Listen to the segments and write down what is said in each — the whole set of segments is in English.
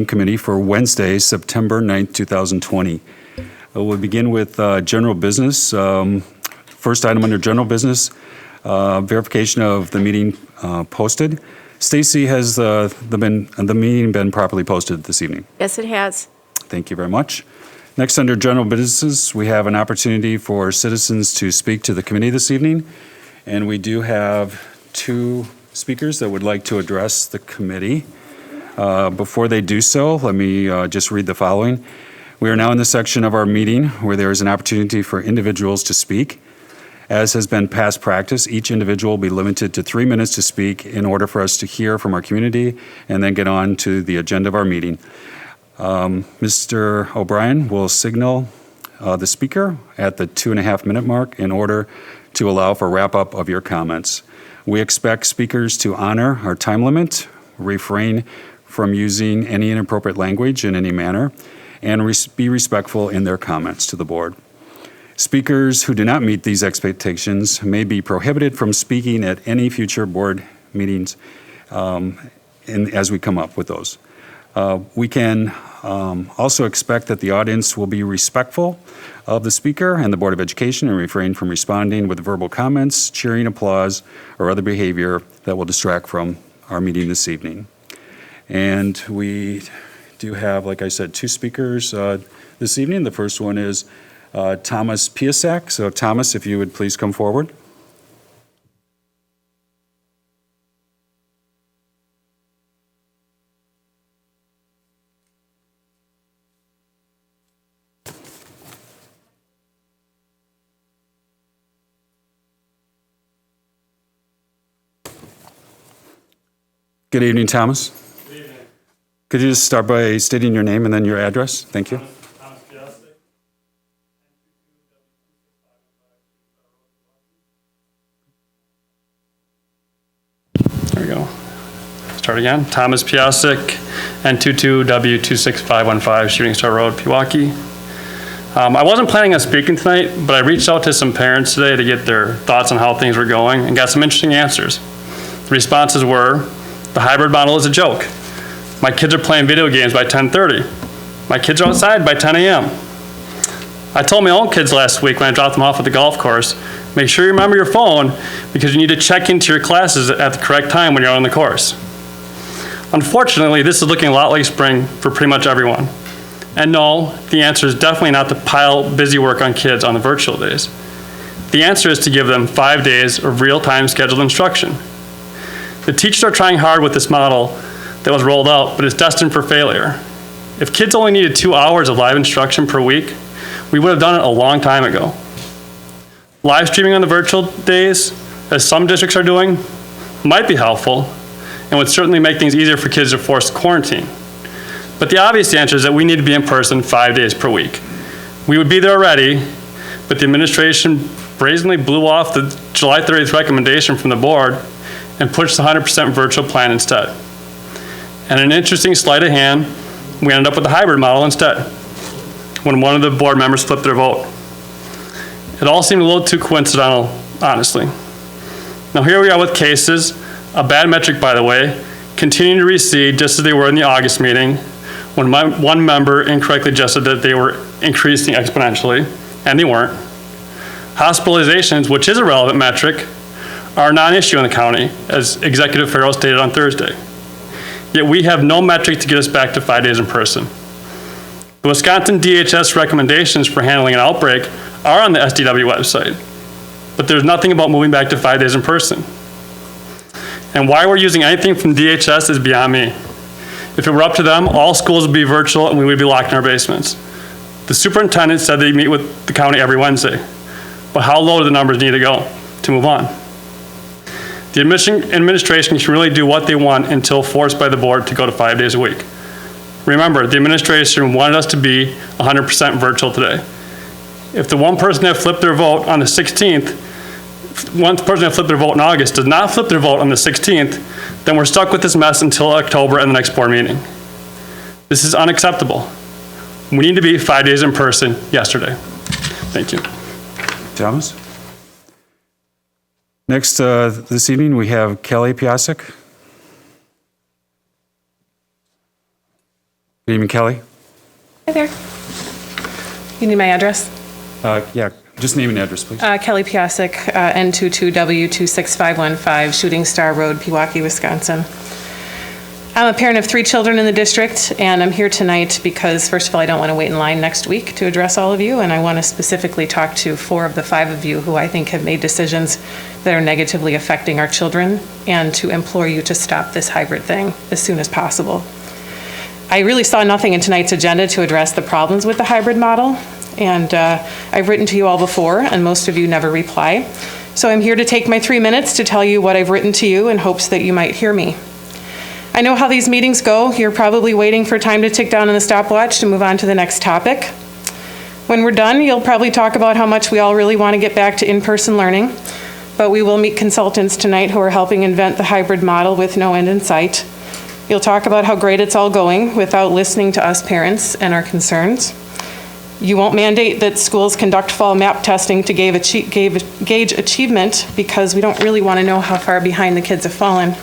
Committee for Wednesday, September 9th, 2020. We'll begin with general business. First item under general business, verification of the meeting posted. Stacy, has the meeting been properly posted this evening? Yes, it has. Thank you very much. Next, under general business, we have an opportunity for citizens to speak to the committee this evening, and we do have two speakers that would like to address the committee. Before they do so, let me just read the following. We are now in the section of our meeting where there is an opportunity for individuals to speak. As has been past practice, each individual will be limited to 3 minutes to speak in order for us to hear from our community and then get on to the agenda of our meeting. Mr. O'Brien will signal the speaker at the 2.5 minute mark in order to allow for wrap-up of your comments. We expect speakers to honor our time limit, refrain from using any inappropriate language in any manner, and be respectful in their comments to the board. Speakers who do not meet these expectations may be prohibited from speaking at any future board meetings as we come up with those. We can also expect that the audience will be respectful of the speaker and the Board of Education and refrain from responding with verbal comments, cheering, applause, or other behavior that will distract from our meeting this evening. And we do have, like I said, two speakers this evening. The first one is Thomas Piacek. So Thomas, if you would please come forward. Good evening, Thomas. Good evening. Could you just start by stating your name and then your address? Thank you. Thomas Piacek. There we go. Start again. Thomas Piacek, N22W26515, Shooting Star Road, Pewaukee. I wasn't planning on speaking tonight, but I reached out to some parents today to get their thoughts on how things were going and got some interesting answers. The responses were, the hybrid model is a joke. My kids are playing video games by 10:30. My kids are outside by 10 a.m. I told my own kids last week when I dropped them off at the golf course, make sure you remember your phone because you need to check into your classes at the correct time when you're on the course. Unfortunately, this is looking a lot like spring for pretty much everyone. And no, the answer is definitely not to pile busy work on kids on the virtual days. The answer is to give them 5 days of real-time scheduled instruction. The teachers are trying hard with this model that was rolled out, but it's destined for failure. If kids only needed 2 hours of live instruction per week, we would have done it a long time ago. Live streaming on the virtual days, as some districts are doing, might be helpful and would certainly make things easier for kids to force quarantine. But the obvious answer is that we need to be in person 5 days per week. We would be there already, but the administration brazenly blew off the July 30th recommendation from the board and pushed the 100% virtual plan instead. And an interesting sleight of hand, we ended up with the hybrid model instead, when one of the board members flipped their vote. It all seemed a little too coincidental, honestly. Now here we are with cases, a bad metric by the way, continuing to recede just as they were in the August meeting, when one member incorrectly suggested that they were increasing exponentially, and they weren't. Hospitalizations, which is a relevant metric, are a non-issue in the county, as Executive Farrell stated on Thursday. Yet we have no metric to get us back to 5 days in person. The Wisconsin DHS recommendations for handling an outbreak are on the SDW website, but there's nothing about moving back to 5 days in person. And why we're using anything from DHS is beyond me. If it were up to them, all schools would be virtual and we would be locked in our basements. The superintendent said they meet with the county every Wednesday, but how low do the numbers need to go to move on? The administration can really do what they want until forced by the board to go to 5 days a week. Remember, the administration wanted us to be 100% virtual today. If the one person that flipped their vote on the 16th, one person that flipped their vote in August does not flip their vote on the 16th, then we're stuck with this mess until October and the next board meeting. This is unacceptable. We need to be 5 days in person yesterday. Thank you. Thomas? Next, this evening, we have Kelly Piacek. Good evening, Kelly. Hi there. You need my address? Yeah, just name and address, please. Kelly Piacek, N22W26515, Shooting Star Road, Pewaukee, Wisconsin. I'm a parent of 3 children in the district, and I'm here tonight because, first of all, I don't want to wait in line next week to address all of you, and I want to specifically talk to 4 of the 5 of you who I think have made decisions that are negatively affecting our children, and to implore you to stop this hybrid thing as soon as possible. I really saw nothing in tonight's agenda to address the problems with the hybrid model, and I've written to you all before, and most of you never reply. So I'm here to take my 3 minutes to tell you what I've written to you in hopes that you might hear me. I know how these meetings go. You're probably waiting for time to tick down on the stopwatch to move on to the next topic. When we're done, you'll probably talk about how much we all really want to get back to in-person learning, but we will meet consultants tonight who are helping invent the hybrid model with no end in sight. You'll talk about how great it's all going without listening to us parents and our concerns. You won't mandate that schools conduct fall map testing to gauge achievement because we don't really want to know how far behind the kids have fallen.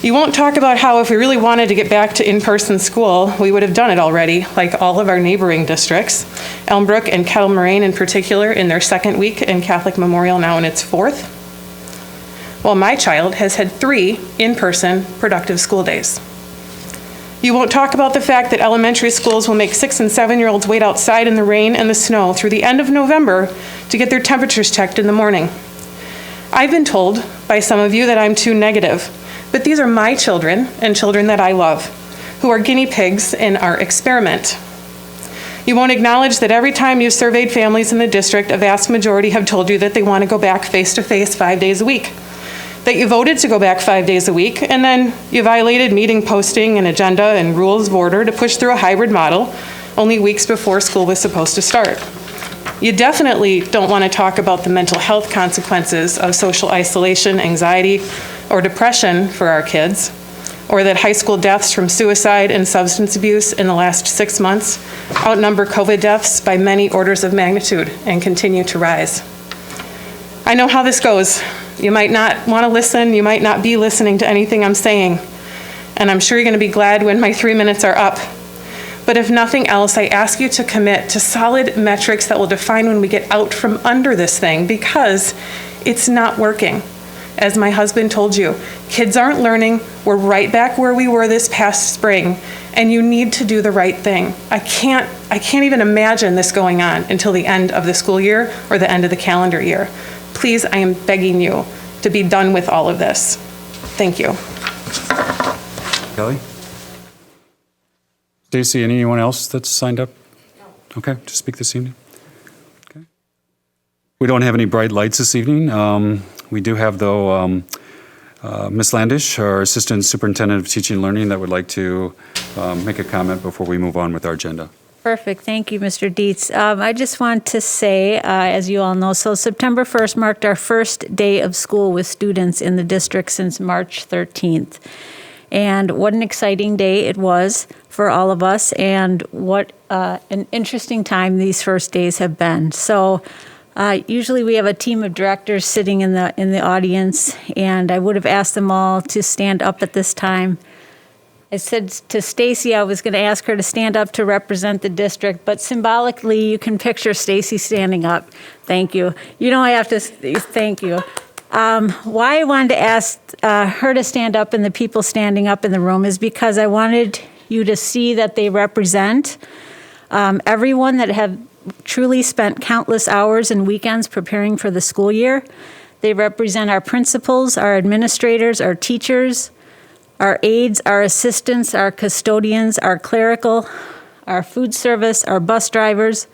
You won't talk about how if we really wanted to get back to in-person school, we would have done it already, like all of our neighboring districts, Elmbrook and Kettle Moraine in particular in their 2nd week, and Catholic Memorial now in its 4th. Well, my child has had 3 in-person productive school days. You won't talk about the fact that elementary schools will make 6- and 7-year-olds wait outside in the rain and the snow through the end of November to get their temperatures checked in the morning. I've been told by some of you that I'm too negative, but these are my children and children that I love, who are guinea pigs in our experiment. You won't acknowledge that every time you've surveyed families in the district, a vast majority have told you that they want to go back face-to-face 5 days a week, that you voted to go back 5 days a week, and then you violated meeting posting and agenda and rules of order to push through a hybrid model only weeks before school was supposed to start. You definitely don't want to talk about the mental health consequences of social isolation, anxiety, or depression for our kids, or that high school deaths from suicide and substance abuse in the last 6 months outnumber COVID deaths by many orders of magnitude and continue to rise. I know how this goes. You might not want to listen, you might not be listening to anything I'm saying, and I'm sure you're going to be glad when my 3 minutes are up. But if nothing else, I ask you to commit to solid metrics that will define when we get out from under this thing, because it's not working. As my husband told you, kids aren't learning. We're right back where we were this past spring, and you need to do the right thing. I can't even imagine this going on until the end of the school year or the end of the calendar year. Please, I am begging you to be done with all of this. Thank you. Kelly? Stacy, anyone else that's signed up? No. Okay, to speak this evening. Okay. We don't have any bright lights this evening. We do have, though, Ms. Landish, our Assistant Superintendent of Teaching and Learning, that would like to make a comment before we move on with our agenda. Perfect. Thank you, Mr. Dietz. I just want to say, as you all know, so September 1st marked our first day of school with students in the district since March 13th. And what an exciting day it was for all of us, and what an interesting time these first days have been. So usually we have a team of directors sitting in the audience, and I would have asked them all to stand up at this time. I said to Stacy I was going to ask her to stand up to represent the district, but symbolically you can picture Stacy standing up. Thank you. You don't have to. Thank you. Why I wanted to ask her to stand up and the people standing up in the room is because I wanted you to see that they represent everyone that have truly spent countless hours and weekends preparing for the school year. They represent our principals, our administrators, our teachers, our aides, our assistants, our custodians, our clerical, our food service, our bus drivers,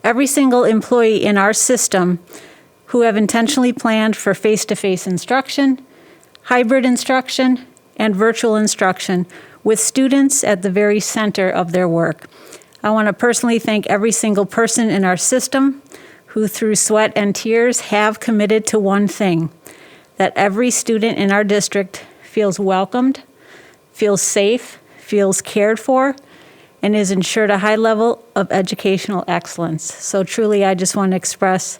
every single employee in our system who have intentionally planned for face-to-face instruction, hybrid instruction, and virtual instruction with students at the very center of their work. I want to personally thank every single person in our system who through sweat and tears have committed to one thing, that every student in our district feels welcomed, feels safe, feels cared for, and is ensured a high level of educational excellence. So truly, I just want to express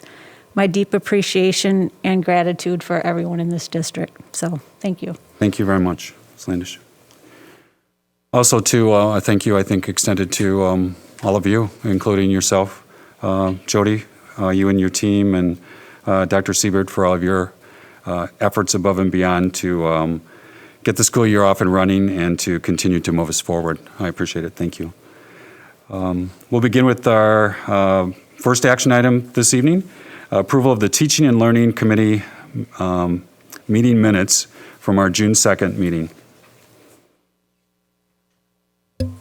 my deep appreciation and gratitude for everyone in this district. So thank you. Thank you very much, Ms. Landish. Also, too, a thank you, I think, extended to all of you, including yourself, Jody, you and your team, and Dr. Siebert for all of your efforts above and beyond to get the school year off and running and to continue to move us forward. I appreciate it. Thank you. We'll begin with our first action item this evening, approval of the Teaching and Learning Committee meeting minutes from our June 2nd meeting.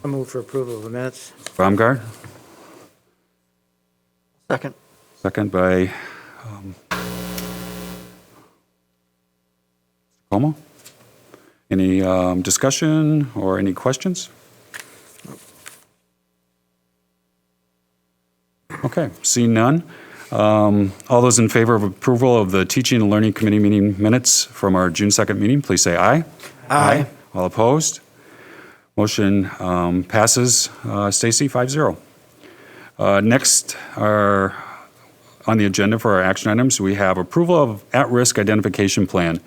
I move for approval of the minutes. Baumgart, Second. second by Como. Any discussion or any questions? Okay, seeing none. All those in favor of approval of the Teaching and Learning Committee meeting minutes from our June 2nd meeting, please say aye. Aye. All opposed? Motion passes, Stacy, 5-0. Next are on the agenda for our action items, we have approval of at-risk identification plan.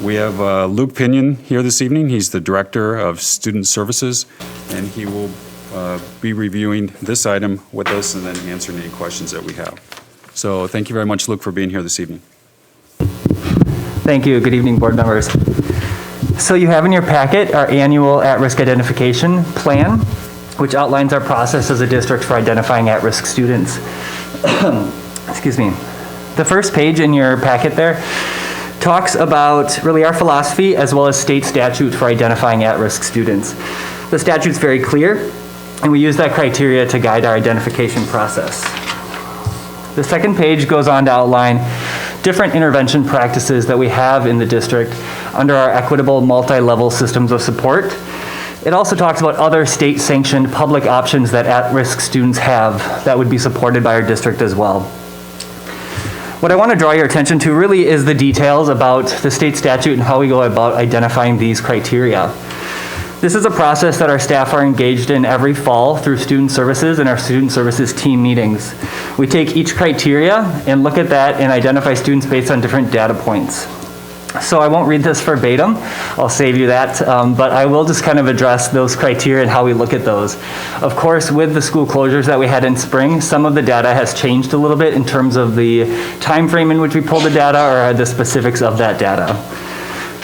We have Luke Pinion here this evening. He's the Director of Student Services, and he will be reviewing this item with us and then answering any questions that we have. So thank you very much, Luke, for being here this evening. Thank you. Good evening, board members. So you have in your packet our annual at-risk identification plan, which outlines our process as a district for identifying at-risk students. Excuse me. The first page in your packet there talks about really our philosophy as well as state statute for identifying at-risk students. The statute's very clear, and we use that criteria to guide our identification process. The second page goes on to outline different intervention practices that we have in the district under our equitable multi-level systems of support. It also talks about other state-sanctioned public options that at-risk students have that would be supported by our district as well. What I want to draw your attention to really is the details about the state statute and how we go about identifying these criteria. This is a process that our staff are engaged in every fall through student services and our student services team meetings. We take each criteria and look at that and identify students based on different data points. So I won't read this verbatim, I'll save you that, but I will just kind of address those criteria and how we look at those. Of course, with the school closures that we had in spring, some of the data has changed a little bit in terms of the time frame in which we pull the data or the specifics of that data.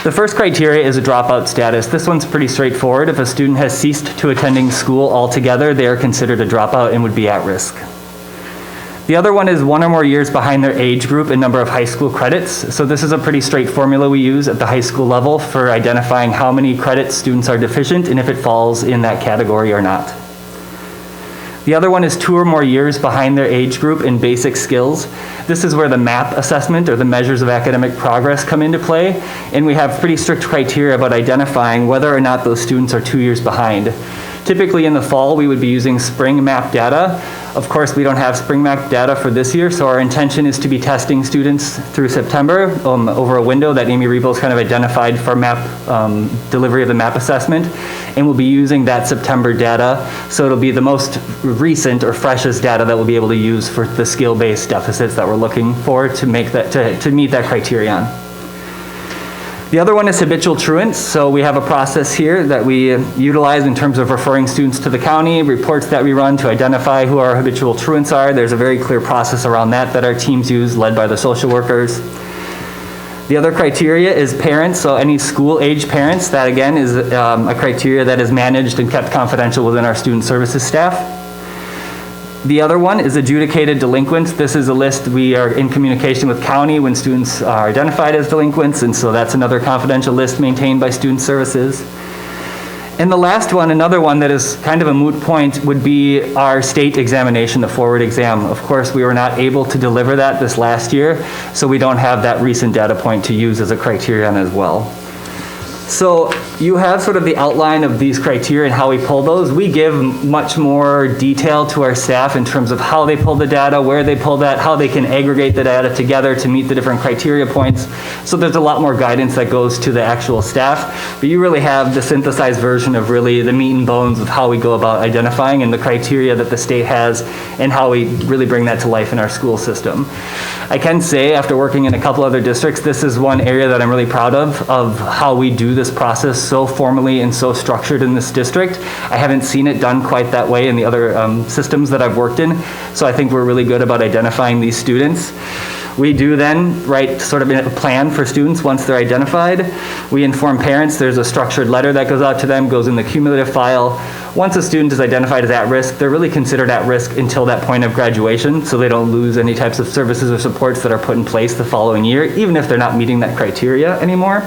The first criteria is a dropout status. This one's pretty straightforward. If a student has ceased to attending school altogether, they are considered a dropout and would be at risk. The other one is 1 or more years behind their age group in number of high school credits. So this is a pretty straight formula we use at the high school level for identifying how many credits students are deficient and if it falls in that category or not. The other one is 2 or more years behind their age group in basic skills. This is where the MAP assessment or the measures of academic progress come into play, and we have pretty strict criteria about identifying whether or not those students are 2 years behind. Typically in the fall, we would be using spring MAP data. Of course, we don't have spring MAP data for this year, so our intention is to be testing students through September over a window that Amy Rebels kind of identified for MAP delivery of the MAP assessment, and we'll be using that September data, so it'll be the most recent or freshest data that we'll be able to use for the skill-based deficits that we're looking for to make that to meet that criterion. The other one is habitual truants. So we have a process here that we utilize in terms of referring students to the county, reports that we run to identify who our habitual truants are. There's a very clear process around that our teams use, led by the social workers. The other criteria is parents, so any school-age parents. That again is a criteria that is managed and kept confidential within our student services staff. The other one is adjudicated delinquents. This is a list we are in communication with county when students are identified as delinquents, and so that's another confidential list maintained by student services. And the last one, another one that is kind of a moot point, would be our state examination, the forward exam. Of course, we were not able to deliver that this last year, so we don't have that recent data point to use as a criterion as well. So you have sort of the outline of these criteria and how we pull those. We give much more detail to our staff in terms of how they pull the data, where they pull that, how they can aggregate the data together to meet the different criteria points. So there's a lot more guidance that goes to the actual staff. But you really have the synthesized version of really the meat and bones of how we go about identifying and the criteria that the state has and how we really bring that to life in our school system. I can say, after working in a couple other districts, this is one area that I'm really proud of how we do this process so formally and so structured in this district. I haven't seen it done quite that way in the other systems that I've worked in. So I think we're really good about identifying these students. We do then write sort of a plan for students once they're identified. We inform parents. There's a structured letter that goes out to them, goes in the cumulative file. Once a student is identified as at risk, they're really considered at risk until that point of graduation, so they don't lose any types of services or supports that are put in place the following year, even if they're not meeting that criteria anymore.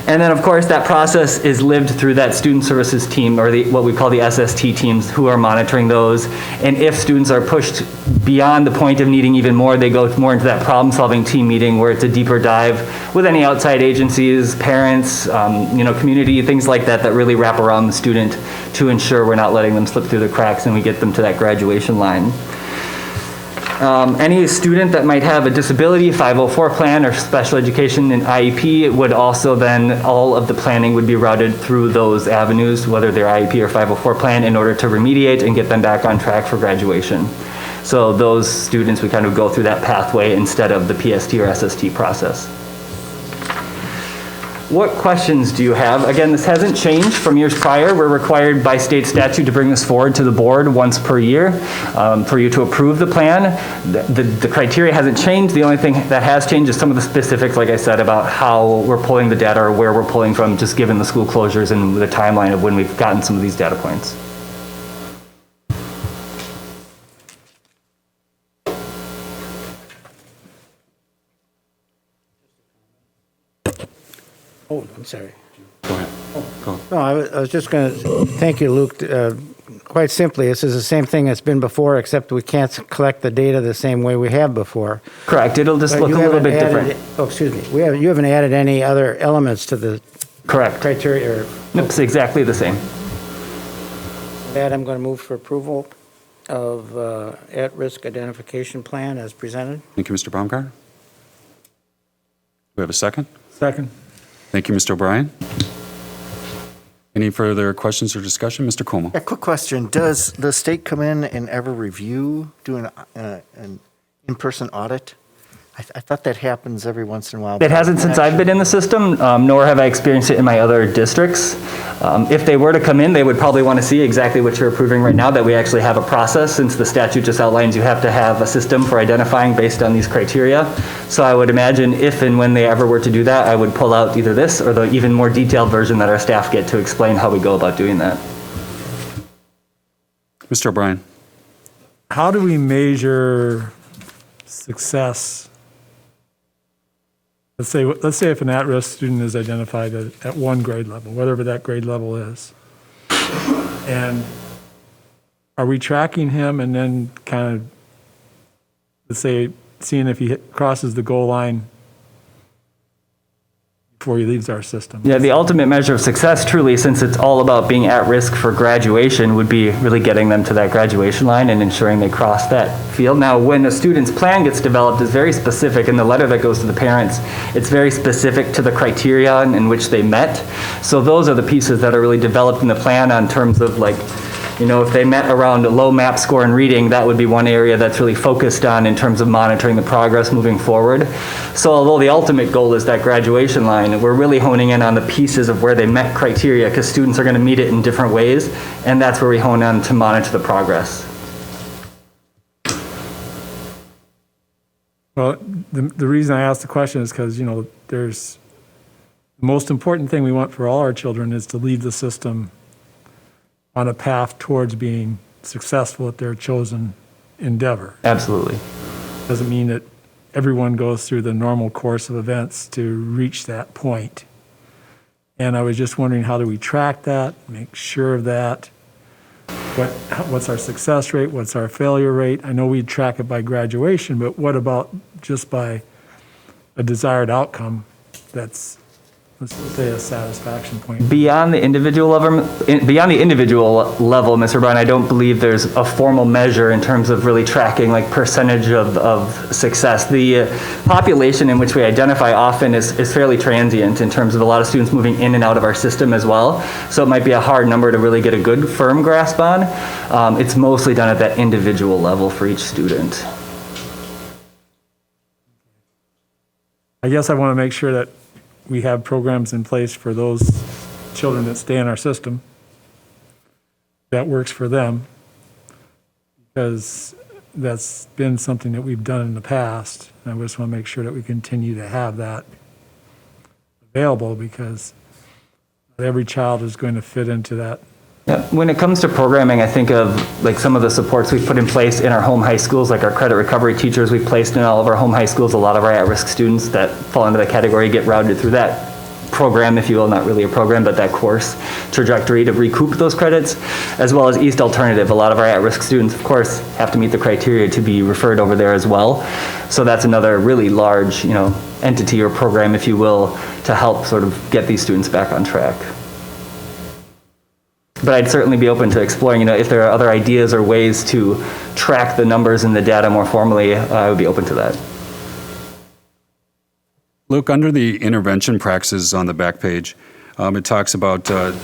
And then, of course, that process is lived through that student services team, or what we call the SST teams, who are monitoring those. And if students are pushed beyond the point of needing even more, they go more into that problem-solving team meeting where it's a deeper dive with any outside agencies, parents, community, things like that, that really wrap around the student to ensure we're not letting them slip through the cracks and we get them to that graduation line. Any student that might have a disability, 504 plan, or special education and IEP would also then, all of the planning would be routed through those avenues, whether they're IEP or 504 plan, in order to remediate and get them back on track for graduation. So those students, we kind of go through that pathway instead of the PST or SST process. What questions do you have? Again, this hasn't changed from years prior. We're required by state statute to bring this forward to the board once per year for you to approve the plan. The criteria hasn't changed. The only thing that has changed is some of the specifics, like I said, about how we're pulling the data or where we're pulling from, just given the school closures and the timeline of when we've gotten some of these data points. Oh, I'm sorry. Go ahead. Go. No, I was just going to, thank you, Luke. Quite simply, this is the same thing that's been before, except we can't collect the data the same way we have before. Correct. It'll just But look a you little haven't bit added- different. Oh, excuse me. You haven't added any other elements to the Correct. criteria. Nope, it's exactly the same. That I'm going to move for approval of at-risk identification plan as presented. Thank you, Mr. Baumgart. Do we have a second? Second. Thank you, Mr. O'Brien. Any further questions or discussion? Mr. Como? A quick question. Does the state come in and ever review, do an in-person audit? I thought that happens every once in a while. It hasn't since I've been in the system, nor have I experienced it in my other districts. If they were to come in, they would probably want to see exactly what you're approving right now, that we actually have a process, since the statute just outlines you have to have a system for identifying based on these criteria. So I would imagine if and when they ever were to do that, I would pull out either this or the even more detailed version that our staff get to explain how we go about doing that. Mr. O'Brien? How do we measure success? Let's say if an at-risk student is identified at one grade level, whatever that grade level is. And are we tracking him and then kind of, let's say, seeing if he crosses the goal line before he leaves our system? Yeah, the ultimate measure of success, truly, since it's all about being at risk for graduation, would be really getting them to that graduation line and ensuring they cross that field. Now, when a student's plan gets developed, it's very specific. In the letter that goes to the parents, it's very specific to the criteria in which they met. So those are the pieces that are really developed in the plan on terms of, like, if they met around a low MAP score in reading, that would be one area that's really focused on in terms of monitoring the progress moving forward. So although the ultimate goal is that graduation line, we're really honing in on the pieces of where they met criteria, because students are going to meet it in different ways, and that's where we hone on to monitor the progress. Well, the reason I asked the question is because, there's the most important thing we want for all our children is to leave the system on a path towards being successful at their chosen endeavor. Absolutely. Doesn't mean that everyone goes through the normal course of events to reach that point. And I was just wondering, how do we track that, make sure of that? What's our success rate? What's our failure rate? I know we track it by graduation, but what about just by a desired outcome that's, let's say, a satisfaction point? Beyond the individual level, Mr. Brown, I don't believe there's a formal measure in terms of really tracking like percentage of success. The population in which we identify often is fairly transient in terms of a lot of students moving in and out of our system as well. So it might be a hard number to really get a good firm grasp on. It's mostly done at that individual level for each student. I guess I want to make sure that we have programs in place for those children that stay in our system, that works for them, because that's been something that we've done in the past. And I just want to make sure that we continue to have that available, because not every child is going to fit into that. Yeah, when it comes to programming, I think of like some of the supports we've put in place in our home high schools, like our credit recovery teachers we've placed in all of our home high schools. A lot of our at-risk students that fall into that category get routed through that program, if you will, not really a program, but that course trajectory to recoup those credits, as well as East Alternative. A lot of our at-risk students, of course, have to meet the criteria to be referred over there as well. So that's another really large, entity or program, if you will, to help sort of get these students back on track. But I'd certainly be open to exploring, if there are other ideas or ways to track the numbers and the data more formally, I would be open to that. Luke, under the intervention practices on the back page, it talks about the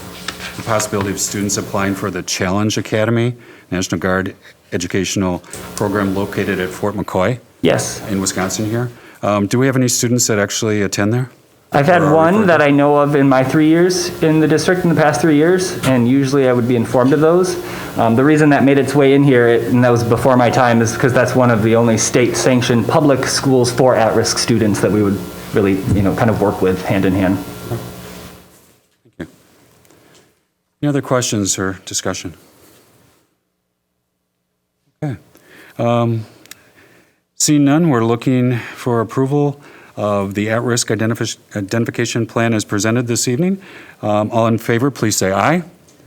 possibility of students applying for the Challenge Academy, National Guard educational program located at Fort McCoy. Yes. In Wisconsin here. Do we have any students that actually attend there? I've had one that I know of in my 3 years in the district in the past 3 years, and usually I would be informed of those. The reason that made its way in here, and that was before my time, is because that's one of the only state-sanctioned public schools for at-risk students that we would really, kind of work with hand in hand. Thank you. Any other questions or discussion? Okay. Seeing none, we're looking for approval of the at-risk identification plan as presented this evening. All in favor, please say aye.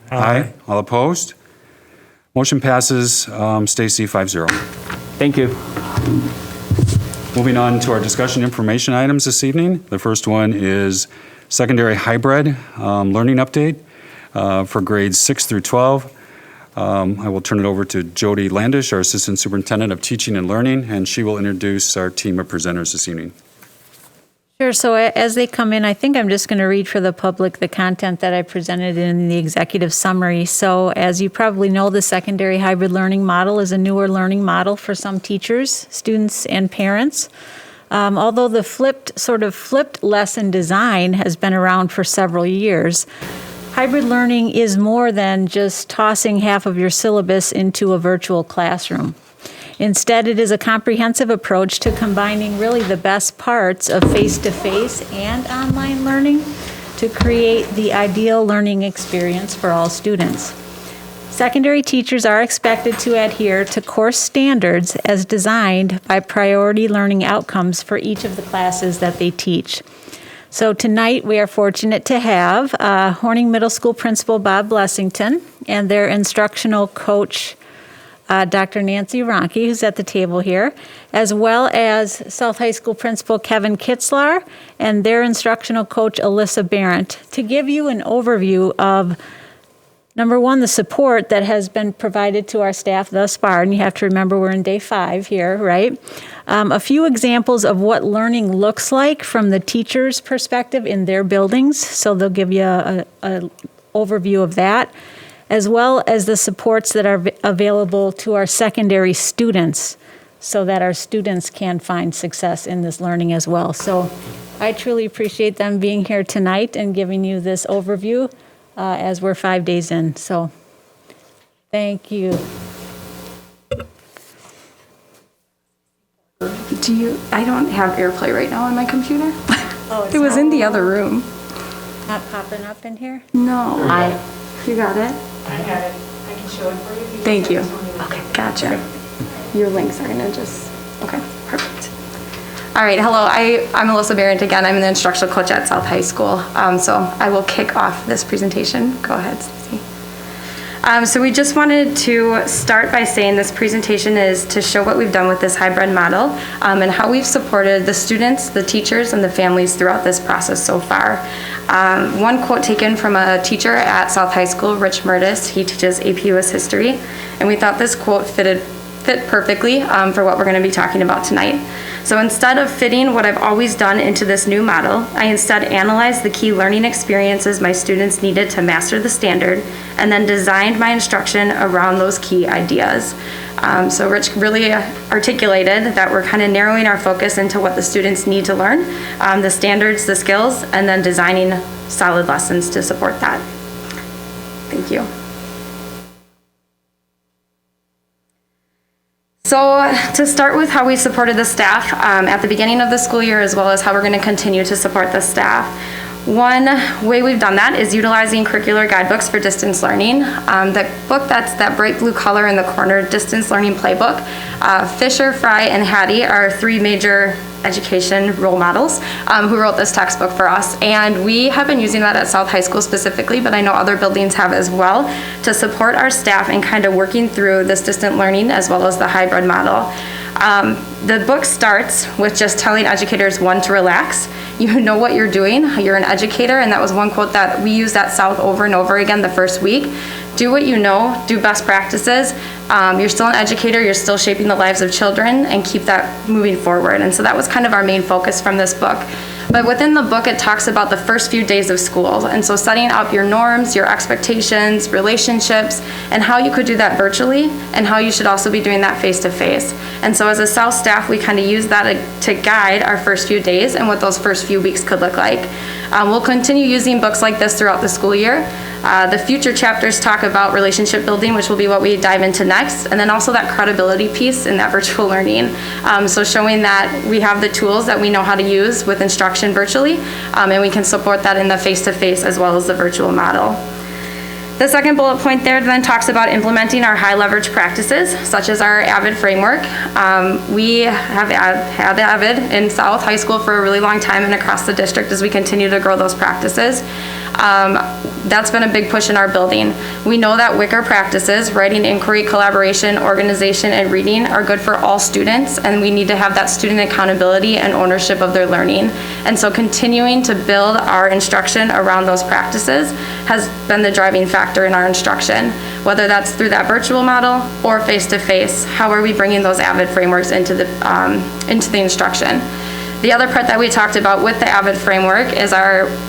Aye. All opposed? Motion passes, Stacy, 5-0. Thank you. Moving on to our discussion information items this evening. The first one is secondary hybrid learning update for grades 6 through 12. I will turn it over to Jody Landish, our Assistant Superintendent of Teaching and Learning, and she will introduce our team of presenters this evening. Sure. So as they come in, I think I'm just going to read for the public the content that I presented in the executive summary. So as you probably know, the secondary hybrid learning model is a newer learning model for some teachers, students, and parents. Although the flipped lesson design has been around for several years, hybrid learning is more than just tossing half of your syllabus into a virtual classroom. Instead, it is a comprehensive approach to combining really the best parts of face-to-face and online learning to create the ideal learning experience for all students. Secondary teachers are expected to adhere to course standards as designed by priority learning outcomes for each of the classes that they teach. So tonight, we are fortunate to have Horning Middle School Principal Bob Blessington and their instructional coach, Dr. Nancy Ronke, who's at the table here, as well as South High School Principal Kevin Kitzlar and their instructional coach, Alyssa Barrett, to give you an overview of, number one, the support that has been provided to our staff thus far, and you have to remember we're in day 5 here, right? A few examples of what learning looks like from the teacher's perspective in their buildings, so they'll give you an overview of that, as well as the supports that are available to our secondary students so that our students can find success in this learning as well. So I truly appreciate them being here tonight and giving you this overview as we're 5 days in. So thank you. I don't have AirPlay right now on my computer. Oh, It was in the other room. Not popping up in here? No. You got it? I got it. I can show it for you. Thank you. Okay, gotcha. Your links are gonna okay, perfect. All right, hello, I'm Alyssa Barrett again. I'm the instructional coach at South High School. So I will kick off this presentation. Go ahead, Stacey. So we just wanted to start by saying this presentation is to show what we've done with this hybrid model and how we've supported the students, the teachers, and the families throughout this process so far. One quote taken from a teacher at South High School, Rich Murtis. He teaches AP US History, and we thought this quote fit perfectly for what we're going to be talking about tonight. So instead of fitting what I've always done into this new model, I instead analyzed the key learning experiences my students needed to master the standard, and then designed my instruction around those key ideas. So Rich really articulated that we're kind of narrowing our focus into what the students need to learn, the standards, the skills, and then designing solid lessons to support that. Thank you. So to start with how we supported the staff at the beginning of the school year, as well as how we're going to continue to support the staff. One way we've done that is utilizing curricular guidebooks for distance learning. The book that's that bright blue color in the corner, Distance Learning Playbook. Fisher, Fry, and Hattie are three major education role models who wrote this textbook for us. And we have been using that at South High School specifically, but I know other buildings have as well, to support our staff in kind of working through this distant learning as well as the hybrid model. The book starts with just telling educators, one, to relax. You know what you're doing. You're an educator, and that was one quote that we used at South over and over again the first week. Do what you know, do best practices. You're still an educator, you're still shaping the lives of children, and keep that moving forward. And so that was kind of our main focus from this book. But within the book, it talks about the first few days of school. And so setting up your norms, your expectations, relationships, and how you could do that virtually, and how you should also be doing that face-to-face. And so as a South staff, we kind of use that to guide our first few days and what those first few weeks could look like. We'll continue using books like this throughout the school year. The future chapters talk about relationship building, which will be what we dive into next, and then also that credibility piece in that virtual learning. So showing that we have the tools that we know how to use with instruction virtually, and we can support that in the face-to-face as well as the virtual model. The second bullet point there then talks about implementing our high leverage practices, such as our AVID framework. We have had AVID in South High School for a really long time and across the district as we continue to grow those practices. That's been a big push in our building. We know that Wicker practices, writing, inquiry, collaboration, organization, and reading are good for all students, and we need to have that student accountability and ownership of their learning. And so continuing to build our instruction around those practices has been the driving factor in our instruction, whether that's through that virtual model or face-to-face. How are we bringing those AVID frameworks into the instruction? The other part that we talked about with the AVID framework is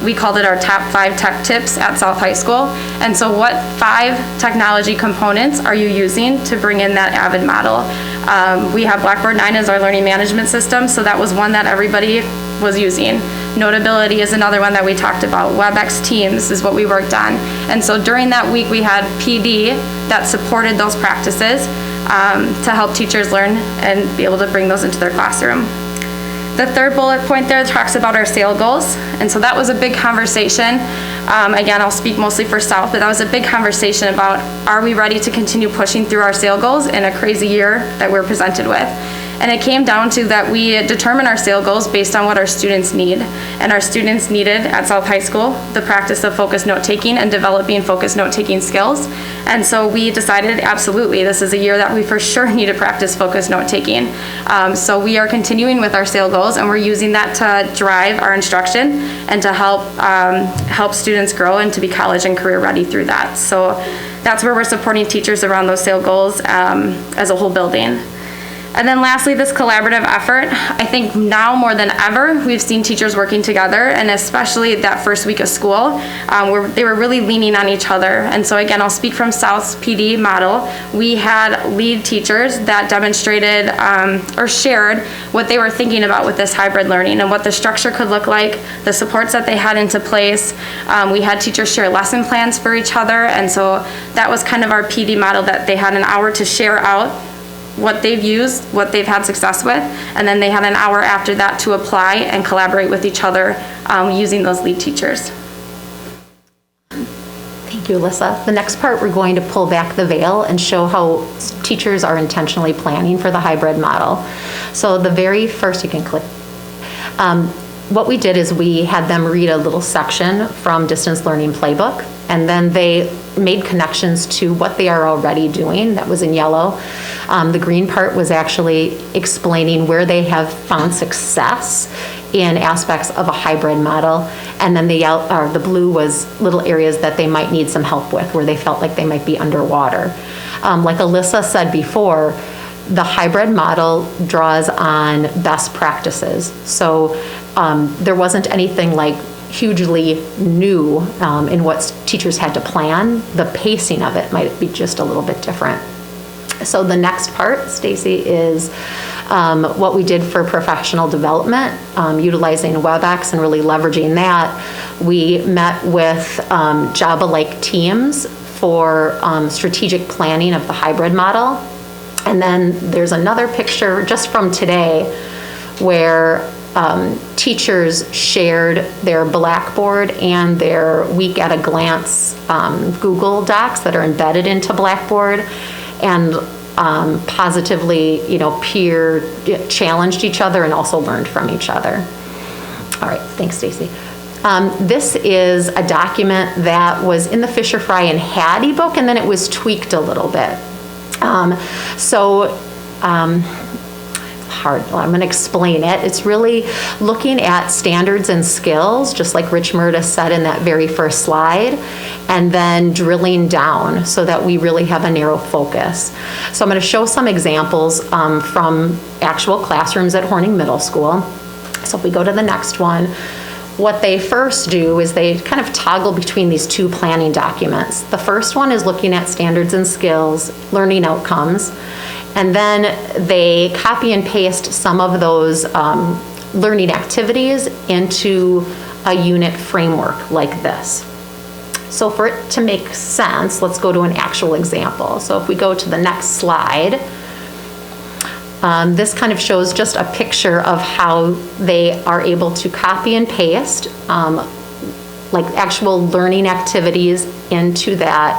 we called it our top 5 tech tips at South High School. And so what 5 technology components are you using to bring in that AVID model? We have Blackboard 9 as our learning management system, so that was one that everybody was using. Notability is another one that we talked about. WebEx Teams is what we worked on. And so during that week, we had PD that supported those practices to help teachers learn and be able to bring those into their classroom. The third bullet point there talks about our SAIL goals, and so that was a big conversation. Again, I'll speak mostly for South, but that was a big conversation about, are we ready to continue pushing through our SAIL goals in a crazy year that we're presented with? And it came down to that we determine our SAIL goals based on what our students need. And our students needed at South High School the practice of focused note-taking and developing focused note-taking skills. And so we decided, absolutely, this is a year that we for sure need to practice focused note-taking. So we are continuing with our SAIL goals, and we're using that to drive our instruction and to help students grow and to be college and career ready through that. So that's where we're supporting teachers around those SAIL goals as a whole building. And then lastly, this collaborative effort. I think now more than ever, we've seen teachers working together, and especially that first week of school, where they were really leaning on each other. And so again, I'll speak from South's PD model. We had lead teachers that demonstrated or shared what they were thinking about with this hybrid learning and what the structure could look like, the supports that they had into place. We had teachers share lesson plans for each other, and so that was kind of our PD model, that they had an hour to share out what they've used, what they've had success with, and then they had an hour after that to apply and collaborate with each other using those lead teachers. Thank you, Alyssa. The next part, we're going to pull back the veil and show how teachers are intentionally planning for the hybrid model. So the very first, you can click. What we did is we had them read a little section from Distance Learning Playbook, and then they made connections to what they are already doing. That was in yellow. The green part was actually explaining where they have found success in aspects of a hybrid model, and then the blue was little areas that they might need some help with, where they felt like they might be underwater. Like Alyssa said before, the hybrid model draws on best practices. So there wasn't anything like hugely new in what teachers had to plan. The pacing of it might be just a little bit different. So the next part, Stacy, is what we did for professional development, utilizing WebEx and really leveraging that. We met with job-alike teams for strategic planning of the hybrid model. And then there's another picture just from today where teachers shared their Blackboard and their week at a glance Google Docs that are embedded into Blackboard, and positively, peer challenged each other and also learned from each other. All right, thanks, Stacy. This is a document that was in the Fisher Fry and Hattie book, and then it was tweaked a little bit. Hard. Well, I'm going to explain it. It's really looking at standards and skills, just like Rich Murda said in that very first slide, and then drilling down so that we really have a narrow focus. So I'm going to show some examples from actual classrooms at Horning Middle School. So if we go to the next one, what they first do is they kind of toggle between these two planning documents. The first one is looking at standards and skills, learning outcomes, and then they copy and paste some of those learning activities into a unit framework like this. So for it to make sense, let's go to an actual example. So if we go to the next slide, this kind of shows just a picture of how they are able to copy and paste like actual learning activities into that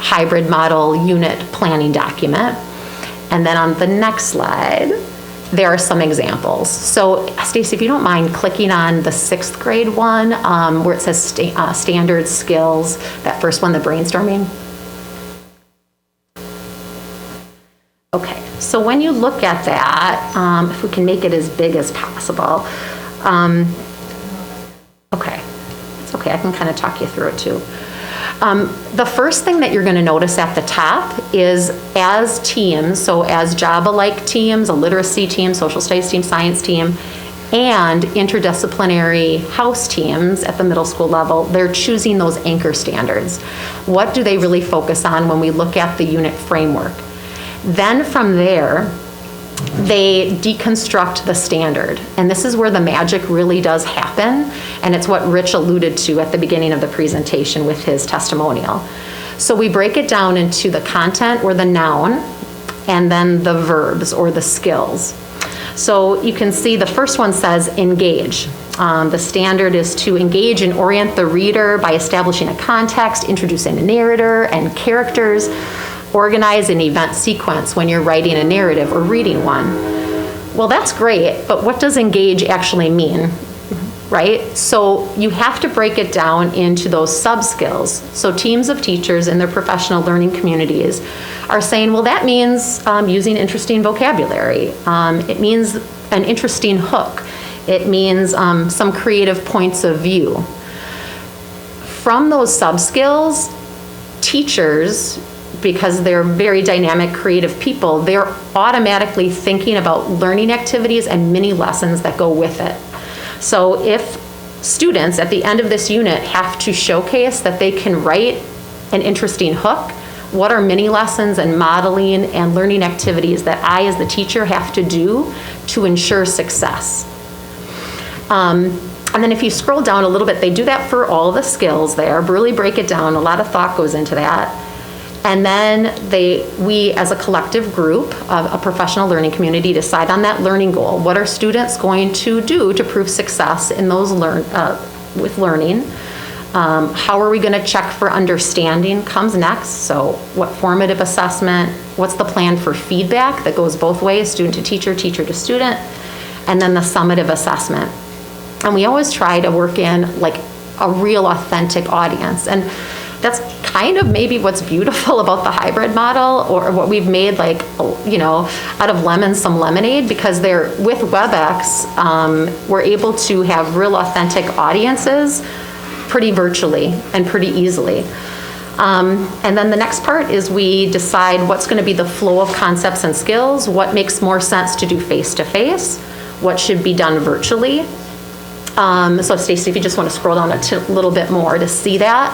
hybrid model unit planning document. And then on the next slide, there are some examples. So Stacey, if you don't mind clicking on the 6th grade one where it says standard skills, that first one, the brainstorming. Okay, so when you look at that, if we can make it as big as possible, okay, it's okay, I can kind of talk you through it too. The first thing that you're going to notice at the top is as teams, so as job-alike teams, a literacy team, social studies team, science team, and interdisciplinary house teams at the middle school level, they're choosing those anchor standards. What do they really focus on when we look at the unit framework? Then from there, they deconstruct the standard. And this is where the magic really does happen. And it's what Rich alluded to at the beginning of the presentation with his testimonial. So we break it down into the content or the noun, and then the verbs or the skills. So you can see the first one says engage. The standard is to engage and orient the reader by establishing a context, introducing a narrator and characters, organize an event sequence when you're writing a narrative or reading one. Well, that's great, but what does engage actually mean, right? So you have to break it down into those sub-skills. So teams of teachers in their professional learning communities are saying, well, that means using interesting vocabulary. It means an interesting hook. It means some creative points of view. From those sub-skills, teachers, because they're very dynamic, creative people, they're automatically thinking about learning activities and mini lessons that go with it. So if students at the end of this unit have to showcase that they can write an interesting hook, what are mini lessons and modeling and learning activities that I as the teacher have to do to ensure success? And then if you scroll down a little bit, they do that for all the skills there, really break it down, a lot of thought goes into that. And then we as a collective group, a professional learning community, decide on that learning goal. What are students going to do to prove success in those with learning? How are we going to check for understanding comes next. So what formative assessment, what's the plan for feedback that goes both ways, student to teacher, teacher to student, and then the summative assessment. And we always try to work in like a real authentic audience. And that's kind of maybe what's beautiful about the hybrid model, or what we've made, like, out of lemons some lemonade, because they're with WebEx, we're able to have real authentic audiences pretty virtually and pretty easily. And then the next part is we decide what's going to be the flow of concepts and skills, what makes more sense to do face-to-face, what should be done virtually. So Stacy, if you just want to scroll down a little bit more to see that.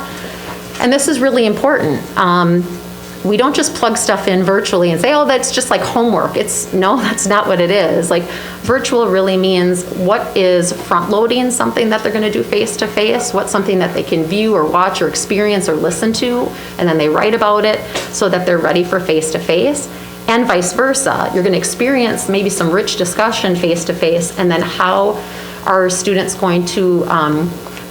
And this is really important. We don't just plug stuff in virtually and say, oh, that's just like homework. No, that's not what it is. Like, virtual really means what is front-loading something that they're going to do face-to-face, what's something that they can view or watch or experience or listen to, and then they write about it so that they're ready for face-to-face, and vice versa. You're going to experience maybe some rich discussion face-to-face, and then how are students going to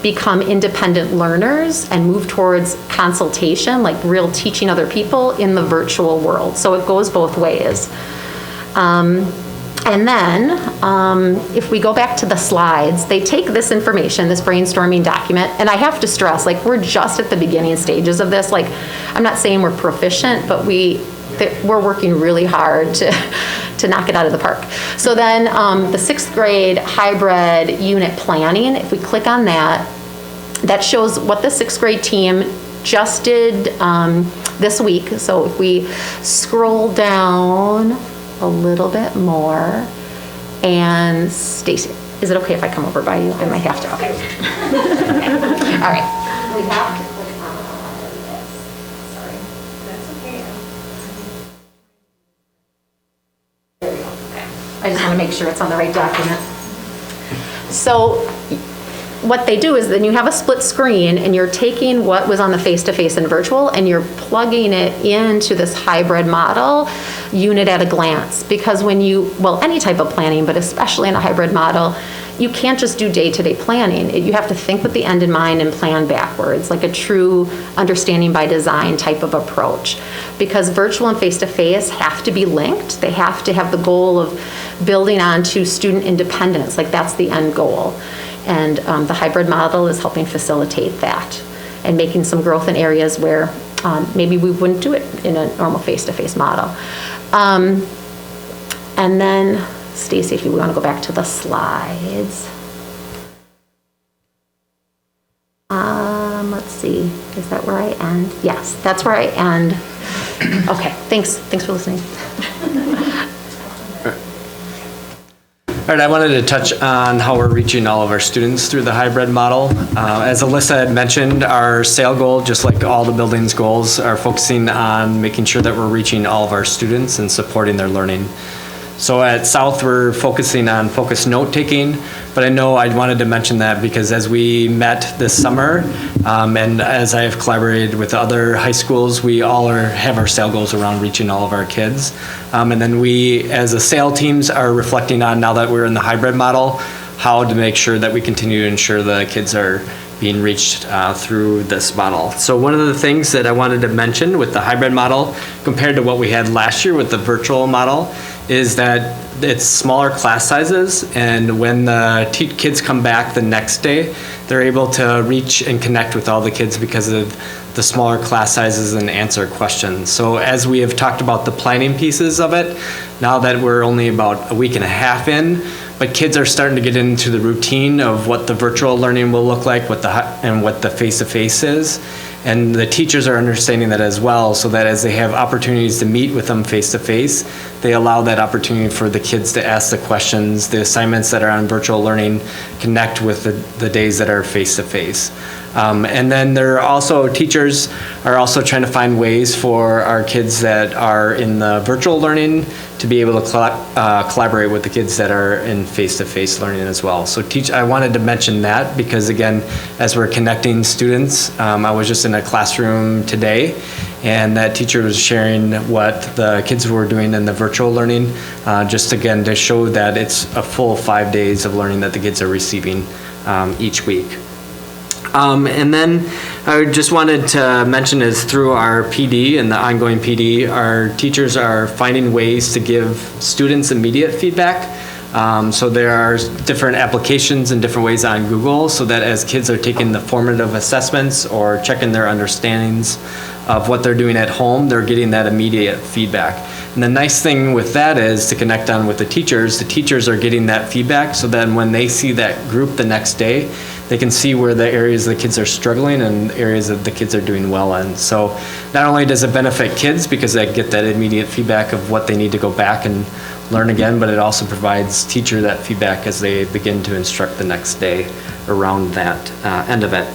become independent learners and move towards consultation, like real teaching other people in the virtual world. So it goes both ways. And then if we go back to the slides, they take this information, this brainstorming document, and I have to stress, like, we're just at the beginning stages of this. Like, I'm not saying we're proficient, but we're working really hard to knock it out of the park. So then the 6th grade hybrid unit planning, if we click on that, that shows what the 6th grade team just did this week. So if we scroll down a little bit more, and Stacy, is it okay if I come over by you? I might have to, okay. All right. We have to click on this. Sorry. That's okay. There we go. Okay. I just want to make sure it's on the right document. So what they do is then you have a split screen and you're taking what was on the face-to-face and virtual and you're plugging it into this hybrid model unit at a glance. Because when any type of planning, but especially in a hybrid model, you can't just do day-to-day planning. You have to think with the end in mind and plan backwards, like a true understanding by design type of approach. Because virtual and face-to-face have to be linked. They have to have the goal of building onto student independence, like that's the end goal. And the hybrid model is helping facilitate that and making some growth in areas where maybe we wouldn't do it in a normal face-to-face model. And then, Stacy, if you want to go back to the slides. Let's see, is that where I end? Yes, that's where I end. Okay, thanks for listening. All right, I wanted to touch on how we're reaching all of our students through the hybrid model. As Alyssa had mentioned, our SAIL goal, just like all the building's goals, are focusing on making sure that we're reaching all of our students and supporting their learning. So at South, we're focusing on focused note-taking, but I know I wanted to mention that because as we met this summer, and as I have collaborated with other high schools, we all have our SAIL goals around reaching all of our kids. And then we, as a SAIL teams, are reflecting on, now that we're in the hybrid model, how to make sure that we continue to ensure the kids are being reached through this model. So one of the things that I wanted to mention with the hybrid model compared to what we had last year with the virtual model is that it's smaller class sizes, and when the kids come back the next day, they're able to reach and connect with all the kids because of the smaller class sizes and answer questions. So as we have talked about the planning pieces of it, now that we're only about a week and a half in, but kids are starting to get into the routine of what the virtual learning will look like, what the face-to-face is. And the teachers are understanding that as well, so that as they have opportunities to meet with them face-to-face, they allow that opportunity for the kids to ask the questions, the assignments that are on virtual learning, connect with the days that are face-to-face. And then teachers are also trying to find ways for our kids that are in the virtual learning to be able to collaborate with the kids that are in face-to-face learning as well. So I wanted to mention that because, again, as we're connecting students, I was just in a classroom today, and that teacher was sharing what the kids were doing in the virtual learning, just again to show that it's a full 5 days of learning that the kids are receiving each week. And then I just wanted to mention is through our PD and the ongoing PD, our teachers are finding ways to give students immediate feedback. So there are different applications and different ways on Google so that as kids are taking the formative assessments or checking their understandings of what they're doing at home, they're getting that immediate feedback. And the nice thing with that is to connect on with the teachers are getting that feedback so then when they see that group the next day, they can see where the areas the kids are struggling and areas that the kids are doing well in. So not only does it benefit kids because they get that immediate feedback of what they need to go back and learn again, but it also provides teacher that feedback as they begin to instruct the next day around that end of it.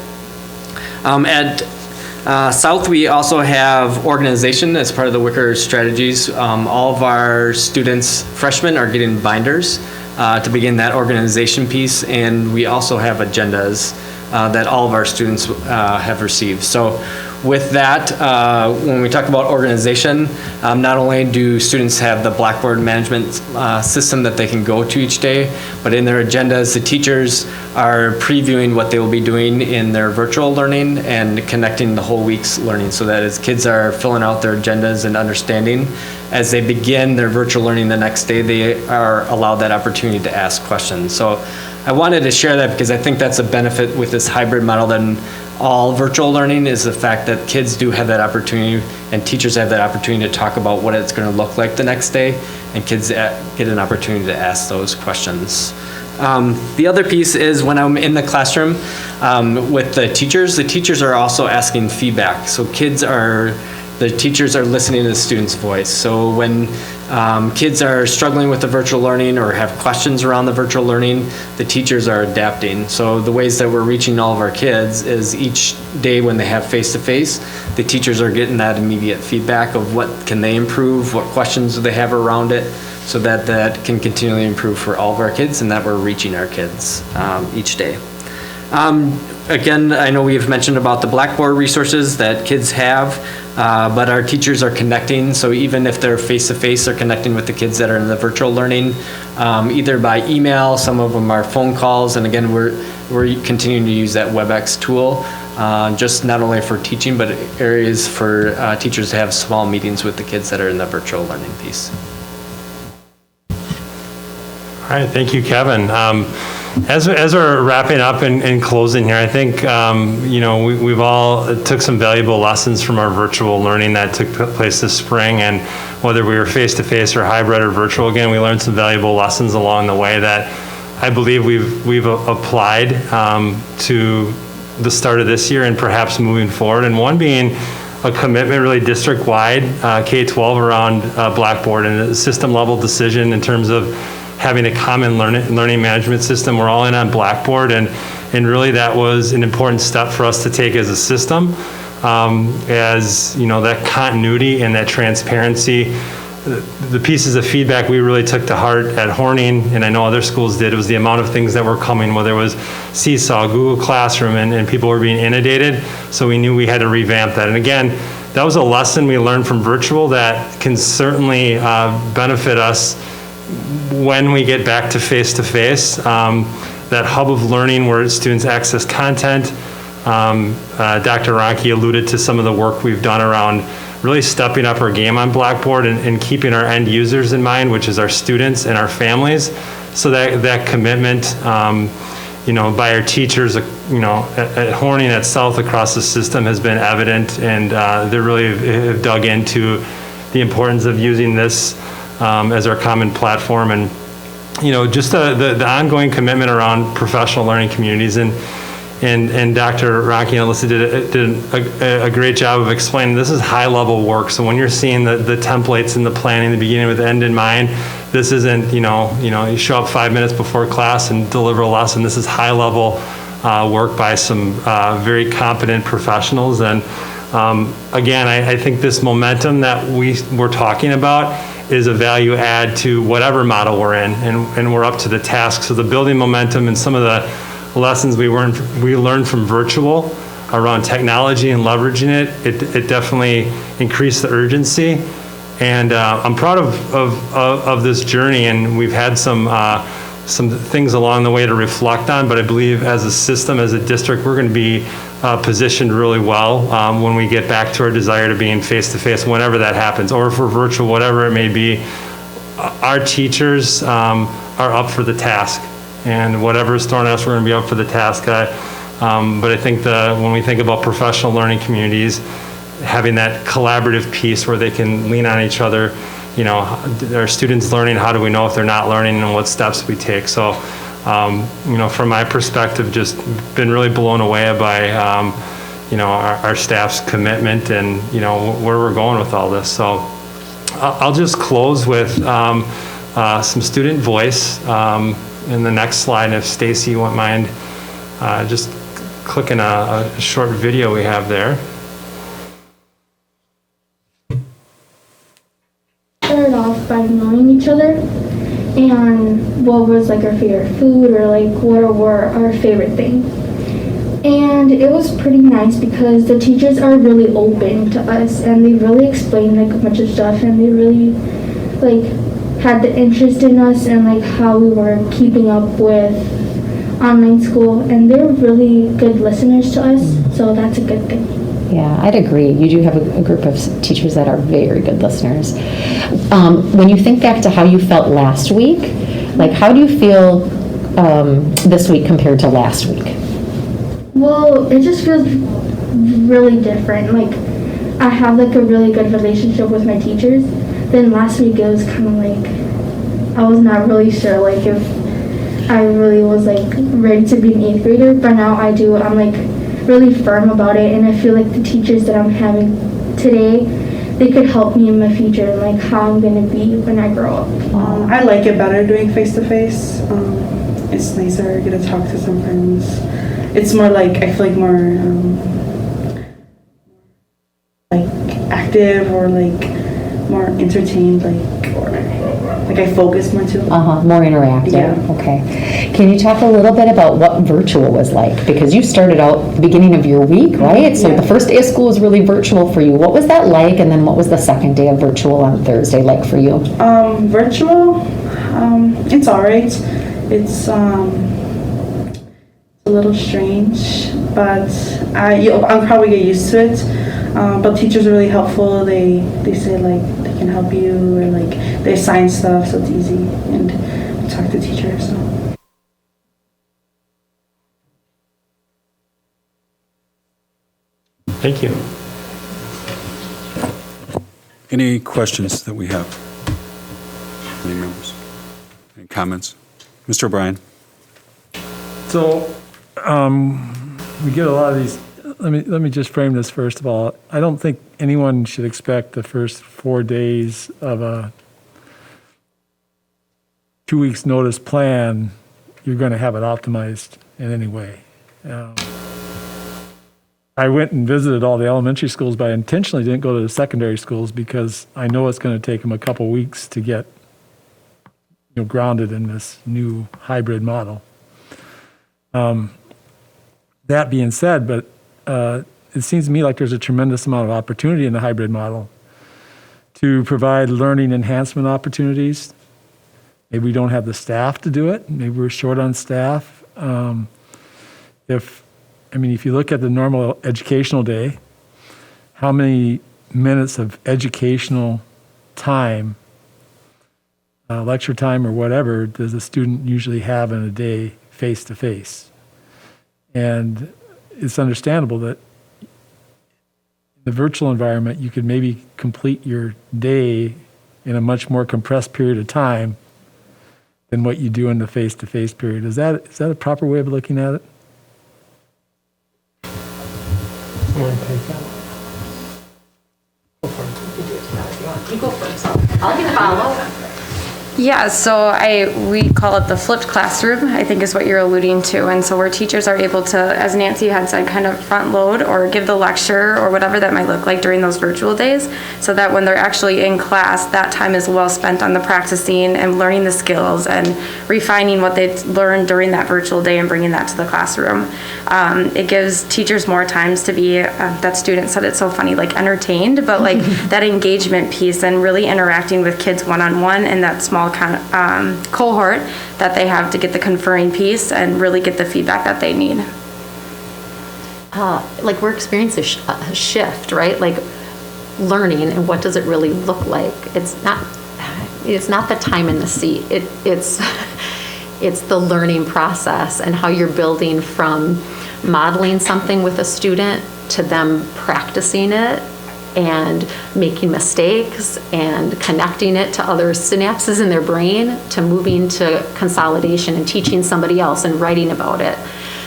At South, we also have organization as part of the Wicker strategies. All of our students, freshmen, are getting binders to begin that organization piece, and we also have agendas that all of our students have received. So with that, when we talk about organization, not only do students have the Blackboard management system that they can go to each day, but in their agendas, the teachers are previewing what they will be doing in their virtual learning and connecting the whole week's learning, so that as kids are filling out their agendas and understanding, as they begin their virtual learning the next day, they are allowed that opportunity to ask questions. So I wanted to share that because I think that's a benefit with this hybrid model than all virtual learning, is the fact that kids do have that opportunity and teachers have that opportunity to talk about what it's going to look like the next day, and kids get an opportunity to ask those questions. The other piece is when I'm in the classroom with the teachers are also asking feedback. So the teachers are listening to the student's voice. So when kids are struggling with the virtual learning or have questions around the virtual learning, the teachers are adapting. So the ways that we're reaching all of our kids is each day when they have face-to-face, the teachers are getting that immediate feedback of what can they improve, what questions do they have around it, so that that can continually improve for all of our kids and that we're reaching our kids each day. Again, I know we've mentioned about the Blackboard resources that kids have, but our teachers are connecting. So even if they're face-to-face, they're connecting with the kids that are in the virtual learning, either by email, some of them are phone calls, and again, we're continuing to use that WebEx tool, just not only for teaching, but areas for teachers to have small meetings with the kids that are in the virtual learning piece. All right, thank you, Kevin. As we're wrapping up and closing here, I think we've all took some valuable lessons from our virtual learning that took place this spring, and whether we were face-to-face or hybrid or virtual, again, we learned some valuable lessons along the way that I believe we've applied to the start of this year and perhaps moving forward. And one being a commitment really district-wide, K-12 around Blackboard and a system-level decision in terms of having a common learning management system. We're all in on Blackboard, and really that was an important step for us to take as a system, as that continuity and that transparency. The pieces of feedback we really took to heart at Horning, and I know other schools did, it was the amount of things that were coming, whether it was Seesaw, Google Classroom, and people were being inundated, so we knew we had to revamp that. And again, that was a lesson we learned from virtual that can certainly benefit us when we get back to face-to-face, that hub of learning where students access content. Dr. Ronke alluded to some of the work we've done around really stepping up our game on Blackboard and keeping our end users in mind, which is our students and our families. So that commitment, by our teachers, at Horning, at South, across the system has been evident, and they really have dug into the importance of using this as our common platform, and just the ongoing commitment around professional learning communities, and Dr. Ronke and Alyssa did a great job of explaining this is high level work. So when you're seeing the templates and the planning, the beginning with the end in mind, this isn't you show up 5 minutes before class and deliver a lesson. This is high level work by some very competent professionals, and again, I think this momentum that we're talking about is a value add to whatever model we're in, and we're up to the task. So the building momentum and some of the lessons we learned from virtual around technology and leveraging it definitely increased the urgency. And I'm proud of this journey, and we've had some things along the way to reflect on, but I believe as a system, as a district, we're going to be positioned really well when we get back to our desire to being face-to-face, whenever that happens, or if we're virtual, whatever it may be. Our teachers are up for the task, and whatever is thrown at us, we're going to be up for the task. But I think when we think about professional learning communities, having that collaborative piece where they can lean on each other, our students learning, how do we know if they're not learning, and what steps we take. So From my perspective, just been really blown away by, our staff's commitment and, where we're going with all this. So I'll just close with some student voice in the next slide. If Stacy wouldn't mind just clicking a short video we have there. Started off by knowing each other and what was like our favorite food or like what were our favorite things. And it was pretty nice because the teachers are really open to us and they really explained like a bunch of stuff and they really like had the interest in us and like how we were keeping up with online school, and they're really good listeners to us, so that's a good thing. Yeah, I'd agree. You do have a group of teachers that are very good listeners. When you think back to how you felt last week, like how do you feel this week compared to last week? Well, it just feels really different. Like I have like a really good relationship with my teachers. Then last week it was kind of like I was not really sure like if I really was like ready to be an 8th grader, but now I do. I'm like really firm about it, and I feel like the teachers that I'm having today, they could help me in my future and like how I'm gonna be when I grow up. I like it better doing face-to-face. It's nicer, I get to talk to some friends. It's more like, I feel like more like active or like more entertained, like I focus more too. More interactive. Yeah. Okay. Can you talk a little bit about what virtual was like? Because you started out the beginning of your week, right? So the first day of school was really virtual for you. What was that like? And then what was the second day of virtual on Thursday like for you? Virtual, it's all right. It's a little strange, but I'll probably get used to it. But teachers are really helpful. They say like they can help you or like they assign stuff, so it's easy and talk to teachers. So. Thank you. Any questions that we have? Any members? Any comments? Mr. O'Brien? So, we get a lot of these. Let me just frame this first of all. I don't think anyone should expect the first 4 days of a 2 weeks notice plan, you're going to have it optimized in any way. I went and visited all the elementary schools, but I intentionally didn't go to the secondary schools because I know it's going to take them a couple weeks to get grounded in this new hybrid model. That being said, but it seems to me like there's a tremendous amount of opportunity in the hybrid model to provide learning enhancement opportunities. Maybe we don't have the staff to do it. Maybe we're short on staff. If you look at the normal educational day, how many minutes of educational time, lecture time or whatever, does a student usually have in a day face-to-face? And it's understandable that in the virtual environment, you could maybe complete your day in a much more compressed period of time than what you do in the face-to-face period. Is that a proper way of looking at it? You go first. I'll follow. Yeah, so we call it the flipped classroom, I think is what you're alluding to. And so where teachers are able to, as Nancy had said, kind of front load or give the lecture or whatever that might look like during those virtual days, so that when they're actually in class, that time is well spent on the practicing and learning the skills and refining what they've learned during that virtual day and bringing that to the classroom. It gives teachers more times to be, that student said it's so funny, like entertained, but like that engagement piece and really interacting with kids one-on-one and that small cohort that they have to get the conferring piece and really get the feedback that they need. Like we're experiencing a shift, right? Like learning, and what does it really look like? It's not the time in the seat. It's the learning process and how you're building from modeling something with a student to them practicing it and making mistakes and connecting it to other synapses in their brain to moving to consolidation and teaching somebody else and writing about it.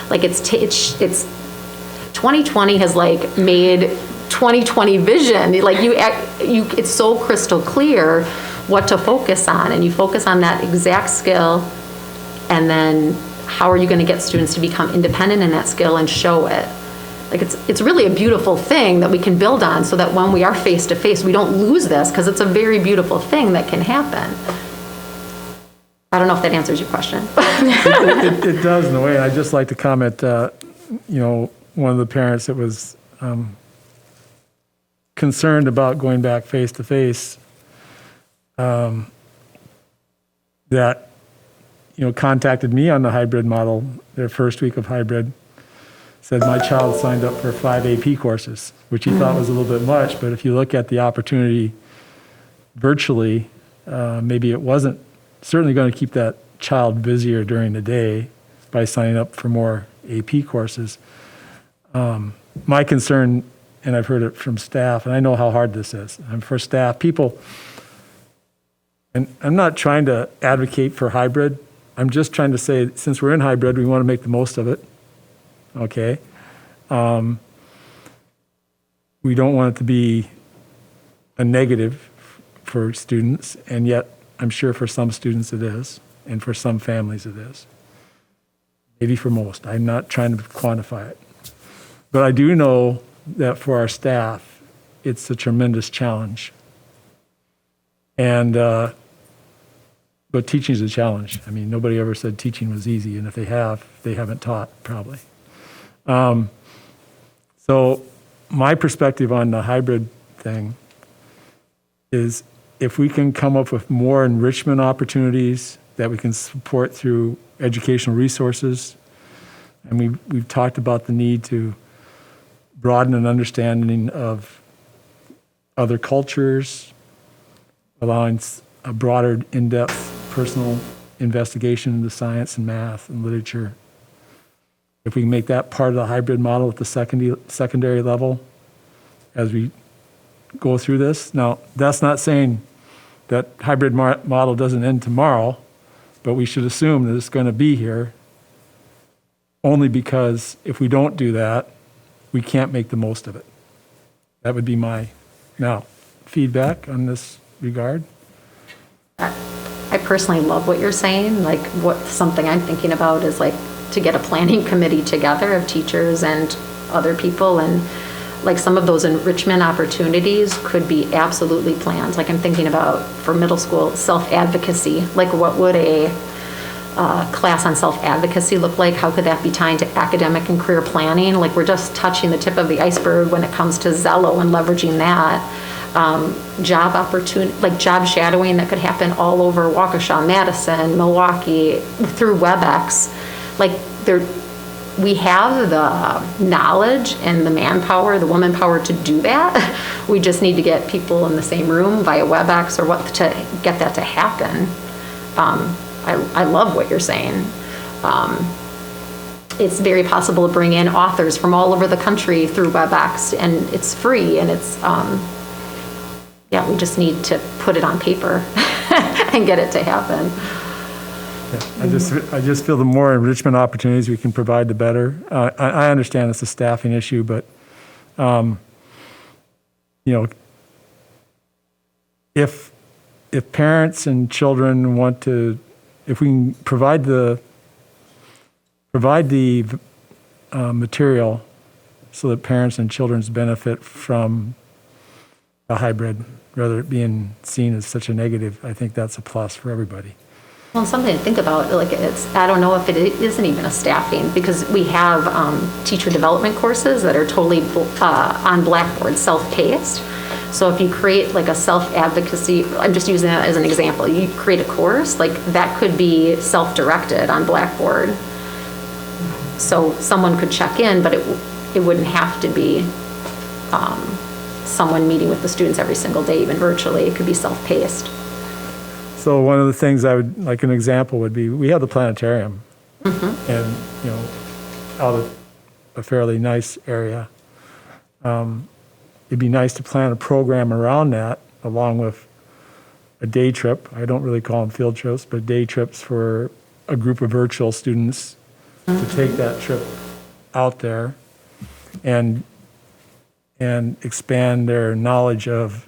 Like it's 2020 has like made 2020 vision, like it's so crystal clear what to focus on, and you focus on that exact skill, and then how are you going to get students to become independent in that skill and show it? Like it's really a beautiful thing that we can build on, so that when we are face to face, we don't lose this, because it's a very beautiful thing that can happen. I don't know if that answers your question. It does in a way. I'd just like to comment, one of the parents that was concerned about going back face to face, that contacted me on the hybrid model, their first week of hybrid, said my child signed up for 5 AP courses, which he thought was a little bit much, but if you look at the opportunity virtually, maybe it wasn't certainly going to keep that child busier during the day by signing up for more AP courses. My concern, and I've heard it from staff, and I know how hard this is, and for staff, people, and I'm not trying to advocate for hybrid, I'm just trying to say, since we're in hybrid, we want to make the most of it, okay? We don't want it to be a negative for students, and yet I'm sure for some students it is, and for some families it is. Maybe for most. I'm not trying to quantify it. But I do know that for our staff, it's a tremendous challenge. And, but teaching is a challenge. I mean, nobody ever said teaching was easy, and if they have, they haven't taught, probably. So my perspective on the hybrid thing is, if we can come up with more enrichment opportunities that we can support through educational resources, and we've talked about the need to broaden an understanding of other cultures, allowing a broader, in-depth personal investigation into science and math and literature. If we can make that part of the hybrid model at the secondary level as we go through this. Now, that's not saying that hybrid model doesn't end tomorrow, but we should assume that it's going to be here, only because if we don't do that, we can't make the most of it. That would be my feedback on this regard. I personally love what you're saying. Like, something I'm thinking about is like to get a planning committee together of teachers and other people, and like some of those enrichment opportunities could be absolutely planned. Like I'm thinking about for middle school self-advocacy. Like what would a class on self-advocacy look like? How could that be tied to academic and career planning? Like we're just touching the tip of the iceberg when it comes to Zello and leveraging that. Job opportunity, like job shadowing that could happen all over Waukesha, Madison, Milwaukee through WebEx. Like we have the knowledge and the manpower, the woman power to do that. We just need to get people in the same room via WebEx or what to get that to happen. I love what you're saying. It's very possible to bring in authors from all over the country through WebEx, and it's free, and it's, we just need to put it on paper and get it to happen. I just feel the more enrichment opportunities we can provide, the better. I understand it's a staffing issue, but if parents and children want to, if we can provide the material so that parents and children benefit from a hybrid, rather it being seen as such a negative, I think that's a plus for everybody. Well, something to think about, like I don't know if it isn't even a staffing, because we have teacher development courses that are totally on Blackboard, self-paced. So if you create like a self-advocacy, I'm just using that as an example, you create a course, like that could be self-directed on Blackboard. So someone could check in, but it wouldn't have to be someone meeting with the students every single day, even virtually. It could be self-paced. So one of the things I would, like an example would be, we have the planetarium, and out of a fairly nice area. it'd be nice to plan a program around that, along with a day trip. I don't really call them field trips, but day trips for a group of virtual students to take that trip out there and expand their knowledge of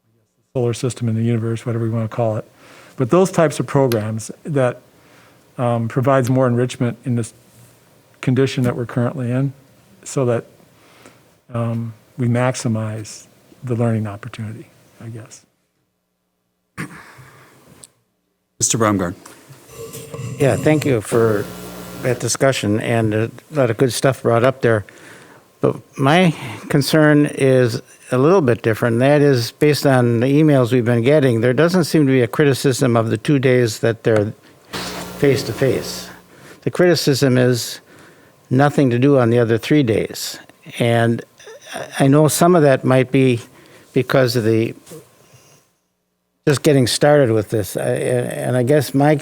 the solar system and the universe, whatever you want to call it. But those types of programs that provides more enrichment in this condition that we're currently in, so that we maximize the learning opportunity, I guess. Mr. Baumgart. Yeah, thank you for that discussion, and a lot of good stuff brought up there. But my concern is a little bit different. That is, based on the emails we've been getting, there doesn't seem to be a criticism of the 2 days that they're face-to-face. The criticism is nothing to do on the other 3 days. And I know some of that might be because of the just getting started with this. And I guess my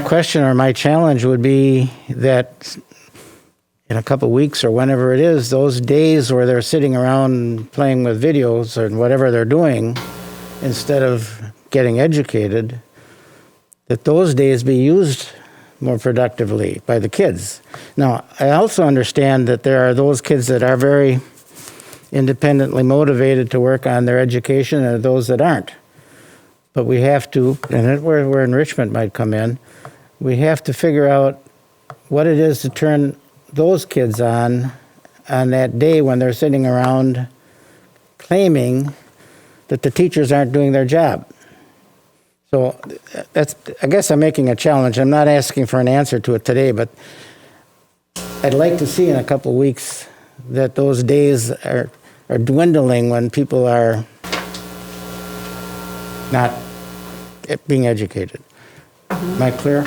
question or my challenge would be that in a couple of weeks or whenever it is, those days where they're sitting around playing with videos or whatever they're doing, instead of getting educated, that those days be used more productively by the kids. Now, I also understand that there are those kids that are very independently motivated to work on their education and those that aren't. But we have to, and that's where enrichment might come in, we have to figure out what it is to turn those kids on that day when they're sitting around claiming that the teachers aren't doing their job. So that's, I guess I'm making a challenge. I'm not asking for an answer to it today, but I'd like to see in a couple of weeks that those days are dwindling when people are not being educated. Am I clear?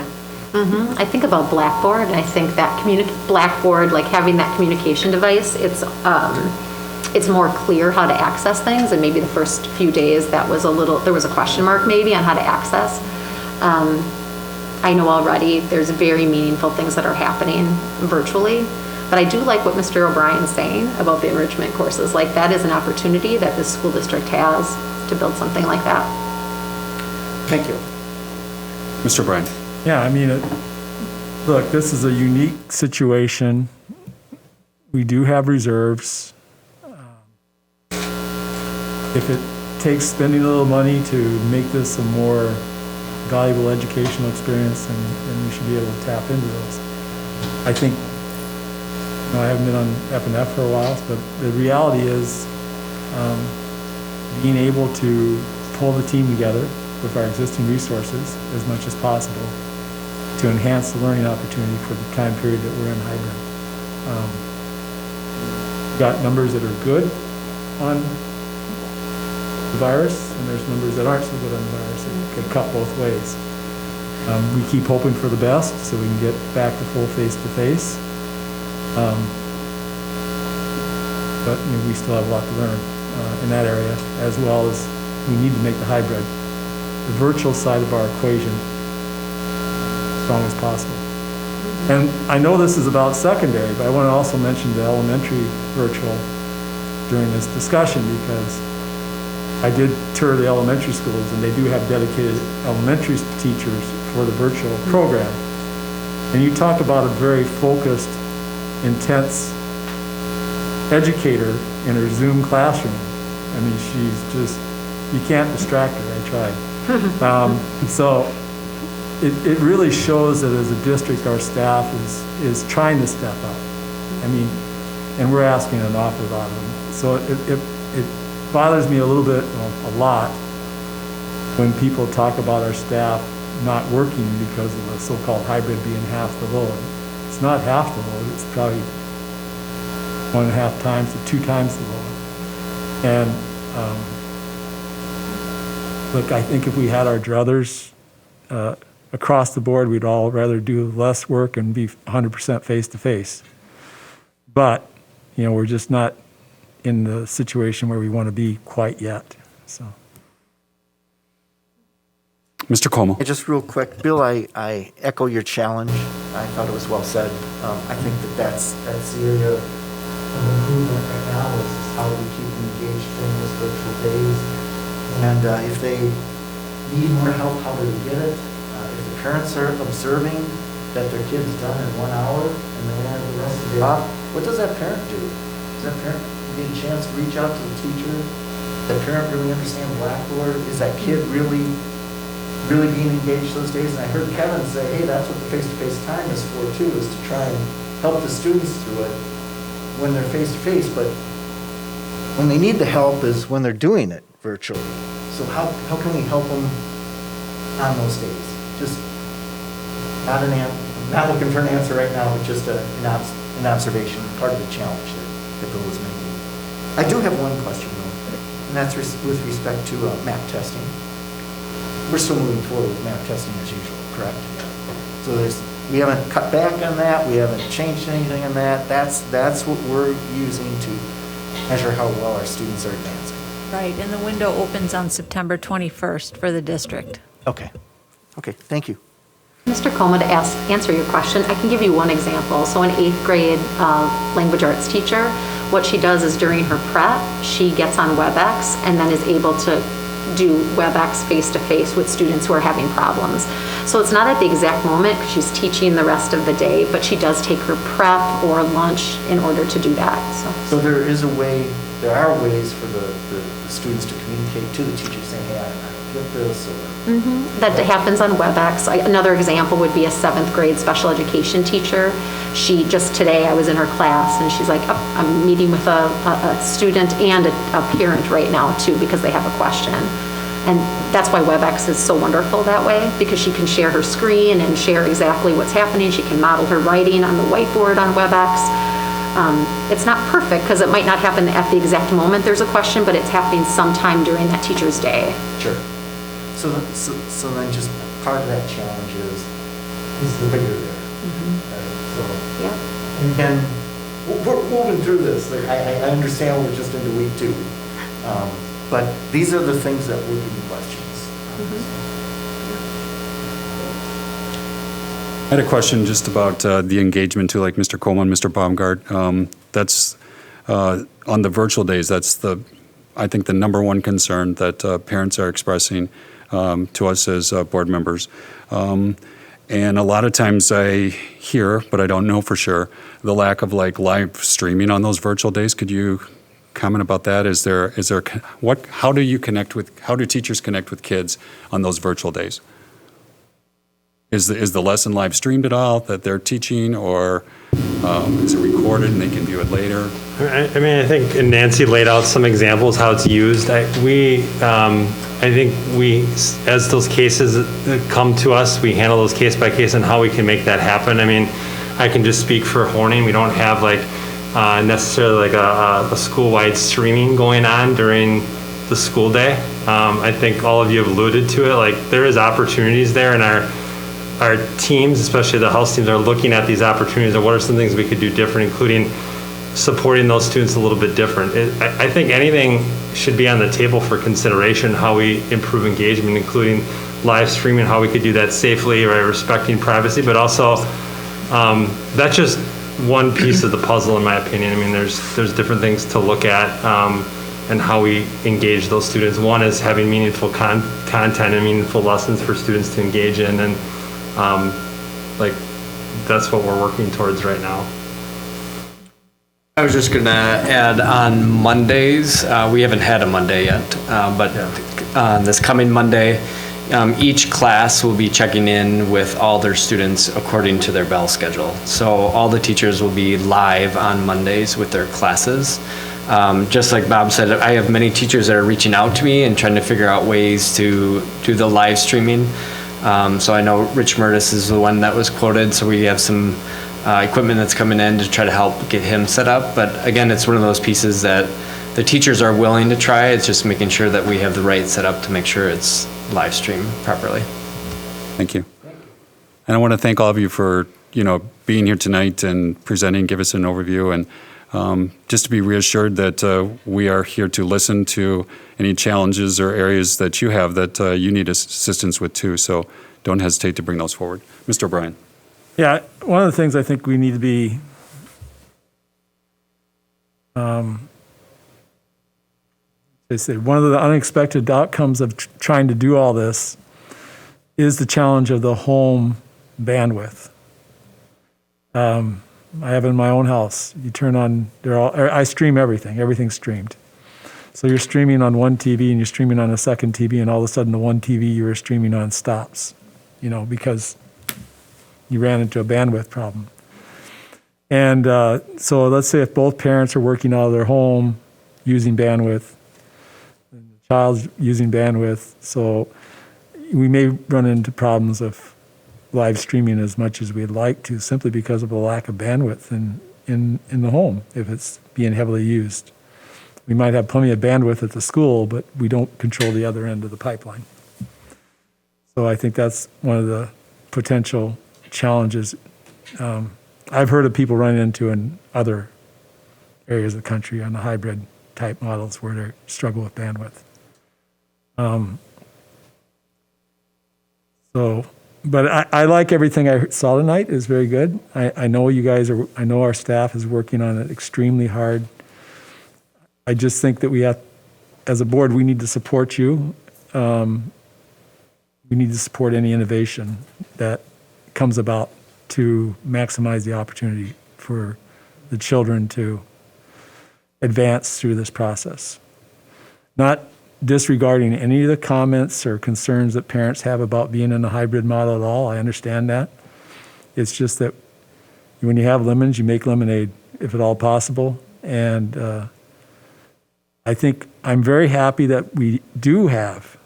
Mm-hmm. I think about Blackboard, and I think that Blackboard, like having that communication device, it's more clear how to access things, and maybe the first few days there was a question mark maybe on how to access. I know already there's very meaningful things that are happening virtually, but I do like what Mr. O'Brien's saying about the enrichment courses. Like, that is an opportunity that the school district has to build something like that. Thank you. Mr. O'Brien. Yeah, I mean, look, this is a unique situation. We do have reserves. If it takes spending a little money to make this a more valuable educational experience, then we should be able to tap into those. I think, I haven't been on F&F for a while, but the reality is being able to pull the team together with our existing resources as much as possible to enhance the learning opportunity for the time period that we're in hybrid. We've got numbers that are good on the virus, and there's numbers that aren't so good on the virus. It could cut both ways. We keep hoping for the best so we can get back to full face-to-face. But we still have a lot to learn in that area, as well as we need to make the hybrid, the virtual side of our equation, as strong as possible. And I know this is about secondary, but I want to also mention the elementary virtual during this discussion, because I did tour the elementary schools, and they do have dedicated elementary teachers for the virtual program. And you talk about a very focused, intense educator in her Zoom classroom. I mean, she's just, you can't distract her. I tried. So it really shows that as a district, our staff is trying to step up. I mean, and we're asking an awful lot of them. So it bothers me a little bit, a lot, when people talk about our staff not working because of the so-called hybrid being half the load. It's not half the load, it's probably 1.5 times to 2 times the load. And look, I think if we had our druthers across the board, we'd all rather do less work and be 100% face-to-face. But, we're just not in the situation where we want to be quite yet, so. Mr. Como. Hey, just real quick, Bill, I echo your challenge. I thought it was well said. I think that's the area of improvement right now is how we keep them engaged during those virtual days. And if they need more help, how do they get it? If the parents are observing that their kid's done in 1 hour and they have the rest of the day off, what does that parent do? Does that parent get a chance to reach out to the teacher? Does that parent really understand Blackboard? Is that kid really being engaged those days? And I heard Kevin say, hey, that's what the face-to-face time is for too, is to try and help the students through it when they're face-to-face. But when they need the help is when they're doing it virtually. So how can we help them on those days? Just not looking for an answer right now, but just an observation, part of the challenge that Bill was making. I do have one question though, and that's with respect to map testing. We're still moving forward with map testing as usual, correct? So we haven't cut back on that. We haven't changed anything on that. That's what we're using to measure how well our students are advancing. Right, and the window opens on September 21st for the district. Okay, thank you. Mr. Coleman, to answer your question, I can give you one example. So an 8th grade language arts teacher, what she does is during her prep, she gets on WebEx and then is able to do WebEx face-to-face with students who are having problems. So it's not at the exact moment because she's teaching the rest of the day, but she does take her prep or lunch in order to do that. So there are ways for the students to communicate to the teacher saying, hey, I don't get this, or... That happens on WebEx. Another example would be a 7th grade special education teacher. Just today I was in her class and she's like, oh, I'm meeting with a student and a parent right now too because they have a question. And that's why WebEx is so wonderful that way, because she can share her screen and share exactly what's happening. She can model her writing on the whiteboard on WebEx. It's not perfect because it might not happen at the exact moment there's a question, but it's happening sometime during that teacher's day. Sure. So then just part of that challenge is the bigger there. Right? So, yeah. And again, we're moving through this. Like, I understand we're just into week 2. But these are the things that would be questions. I had a question just about the engagement too, like Mr. Coleman, Mr. Baumgart. That's on the virtual days, that's I think the number one concern that parents are expressing to us as board members. And a lot of times I hear, but I don't know for sure, the lack of like live streaming on those virtual days. Could you comment about that? How do teachers connect with kids on those virtual days? Is the lesson live streamed at all that they're teaching, or is it recorded and they can view it later? I mean, I think Nancy laid out some examples how it's used. I think as those cases come to us, we handle those case by case and how we can make that happen. I mean, I can just speak for Horning. We don't have necessarily a school-wide streaming going on during the school day. I think all of you have alluded to it. Like, there is opportunities there, and our teams, especially the health teams, are looking at these opportunities and what are some things we could do different, including supporting those students a little bit different. I think anything should be on the table for consideration, how we improve engagement, including live streaming, how we could do that safely, right, respecting privacy, but also that's just one piece of the puzzle, in my opinion. I mean, there's different things to look at and how we engage those students. One is having meaningful content and meaningful lessons for students to engage in, and that's what we're working towards right now. I was just going to add, on Mondays, we haven't had a Monday yet, but on this coming Monday, each class will be checking in with all their students according to their bell schedule. So all the teachers will be live on Mondays with their classes. Just like Bob said, I have many teachers that are reaching out to me and trying to figure out ways to do the live streaming. So I know Rich Murtis is the one that was quoted, so we have some equipment that's coming in to try to help get him set up. But again, it's one of those pieces that the teachers are willing to try. It's just making sure that we have the right setup to make sure it's live streamed properly. Thank you. And I want to thank all of you for, being here tonight and presenting, give us an overview, and just to be reassured that we are here to listen to any challenges or areas that you have that you need assistance with too. So don't hesitate to bring those forward. Mr. O'Brien. Yeah, one of the things I think we need to be They say one of the unexpected outcomes of trying to do all this is the challenge of the home bandwidth. I have it in my own house. You turn on, I stream everything. Everything's streamed. So you're streaming on one TV and you're streaming on a second TV, and all of a sudden the one TV you were streaming on stops, because you ran into a bandwidth problem. And so let's say if both parents are working out of their home using bandwidth, and the child's using bandwidth, so we may run into problems of live streaming as much as we'd like to, simply because of a lack of bandwidth in the home if it's being heavily used. We might have plenty of bandwidth at the school, but we don't control the other end of the pipeline. So I think that's one of the potential challenges I've heard of people running into in other areas of the country on the hybrid type models where they struggle with bandwidth. But I like everything I saw tonight. It was very good. I know I know our staff is working on it extremely hard. I just think that as a board, we need to support you. We need to support any innovation that comes about to maximize the opportunity for the children to advance through this process. Not disregarding any of the comments or concerns that parents have about being in a hybrid model at all. I understand that. It's just that when you have lemons, you make lemonade, if at all possible. And I think I'm very happy that we do have,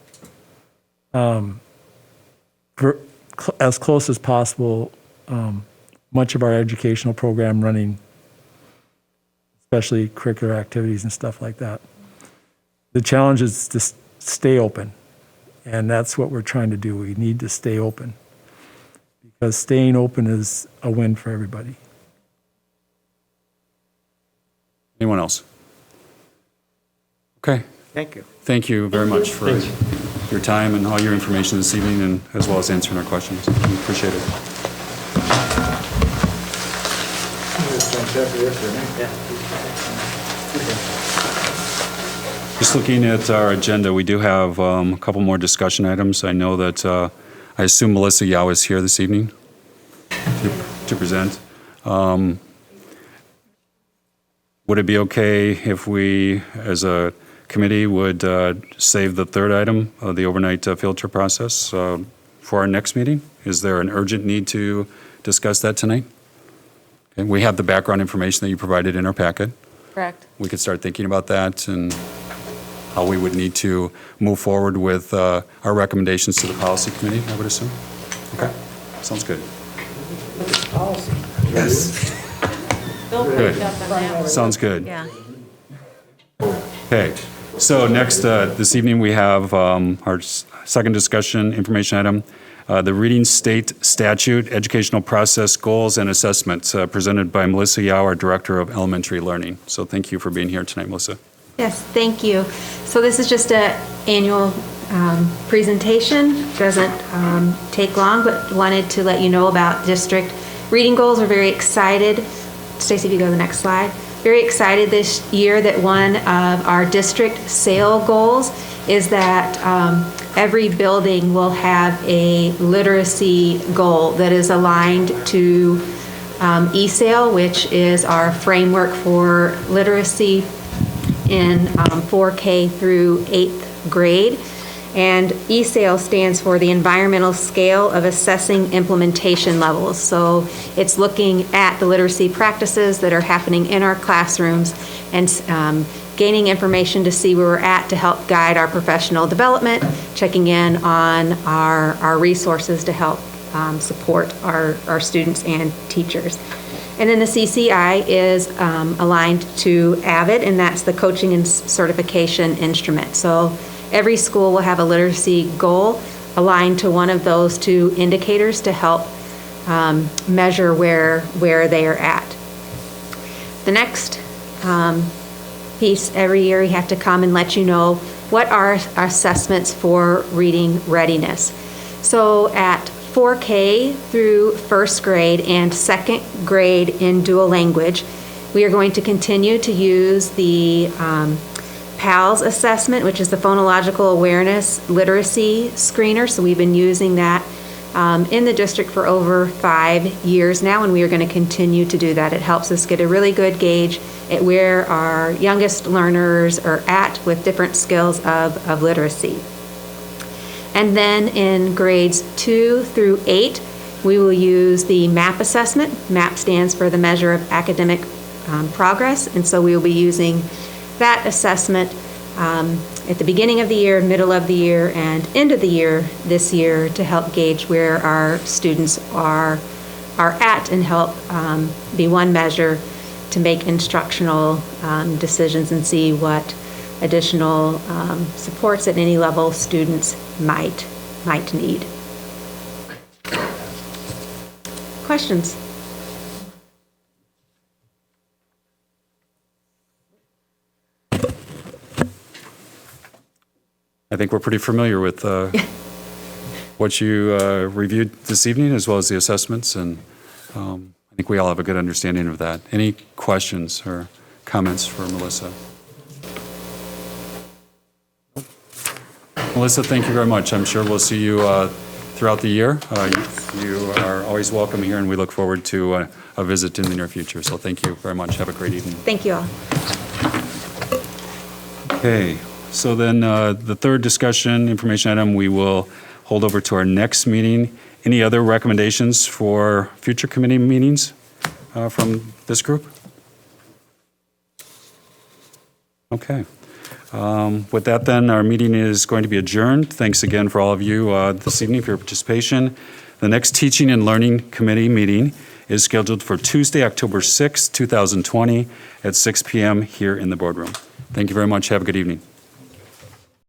as close as possible, much of our educational program running, especially curricular activities and stuff like that. The challenge is to stay open, and that's what we're trying to do. We need to stay open, because staying open is a win for everybody. Anyone else? Okay. Thank you. Thank you very much for your time and all your information this evening, and as well as answering our questions. We appreciate it. Just looking at our agenda, we do have a couple more discussion items. I know that I assume Melissa Yao is here this evening to present. Would it be okay if we, as a committee, would save the third item, the overnight field trip process, for our next meeting? Is there an urgent need to discuss that tonight? Okay, we have the background information that you provided in our packet. Correct. We could start thinking about that and how we would need to move forward with our recommendations to the policy committee, I would assume. Okay, sounds good. Policy. Yes. Good. Sounds good. Yeah. Okay, so next, this evening, we have our second discussion information item, the Reading State Statute, Educational Process Goals and Assessments, presented by Melissa Yao, our Director of Elementary Learning. So thank you for being here tonight, Melissa. Yes, thank you. So this is just an annual presentation. Doesn't take long, but wanted to let you know about district reading goals. We're very excited. Stacy, if you go to the next slide. Very excited this year that one of our district SAIL goals is that every building will have a literacy goal that is aligned to eSAIL, which is our framework for literacy in 4K through 8th grade. And eSAIL stands for the Environmental Scale of Assessing Implementation Levels. So it's looking at the literacy practices that are happening in our classrooms and gaining information to see where we're at to help guide our professional development, checking in on our resources to help support our students and teachers. And then the CCI is aligned to AVID, and that's the Coaching and Certification Instrument. So every school will have a literacy goal aligned to one of those two indicators to help measure where they are at. The next piece, every year we have to come and let you know what are our assessments for reading readiness. So at 4K through first grade and second grade in dual language, We are going to continue to use the PALS assessment, which is the Phonological Awareness Literacy Screener. So we've been using that in the district for over 5 years now, and we are going to continue to do that. It helps us get a really good gauge at where our youngest learners are at with different skills of literacy. And then in grades 2 through 8, we will use the MAP assessment. MAP stands for the Measure of Academic Progress, and so we will be using that assessment at the beginning of the year, middle of the year, and end of the year this year to help gauge where our students are at and help be one measure to make instructional decisions and see what additional supports at any level students might need. Questions? I think we're pretty familiar with what you reviewed this evening, as well as the assessments, and I think we all have a good understanding of that. Any questions or comments for Melissa? Melissa, thank you very much. I'm sure we'll see you throughout the year. You are always welcome here, and we look forward to a visit in the near future. So thank you very much. Have a great evening. Thank you all. Okay. So then the third discussion information item we will hold over to our next meeting. Any other recommendations for future committee meetings from this group? Okay. With that then, our meeting is going to be adjourned. Thanks again for all of you this evening for your participation. The next Teaching and Learning Committee meeting is scheduled for Tuesday, October 6, 2020 at 6 p.m. here in the boardroom. Thank you very much. Have a good evening.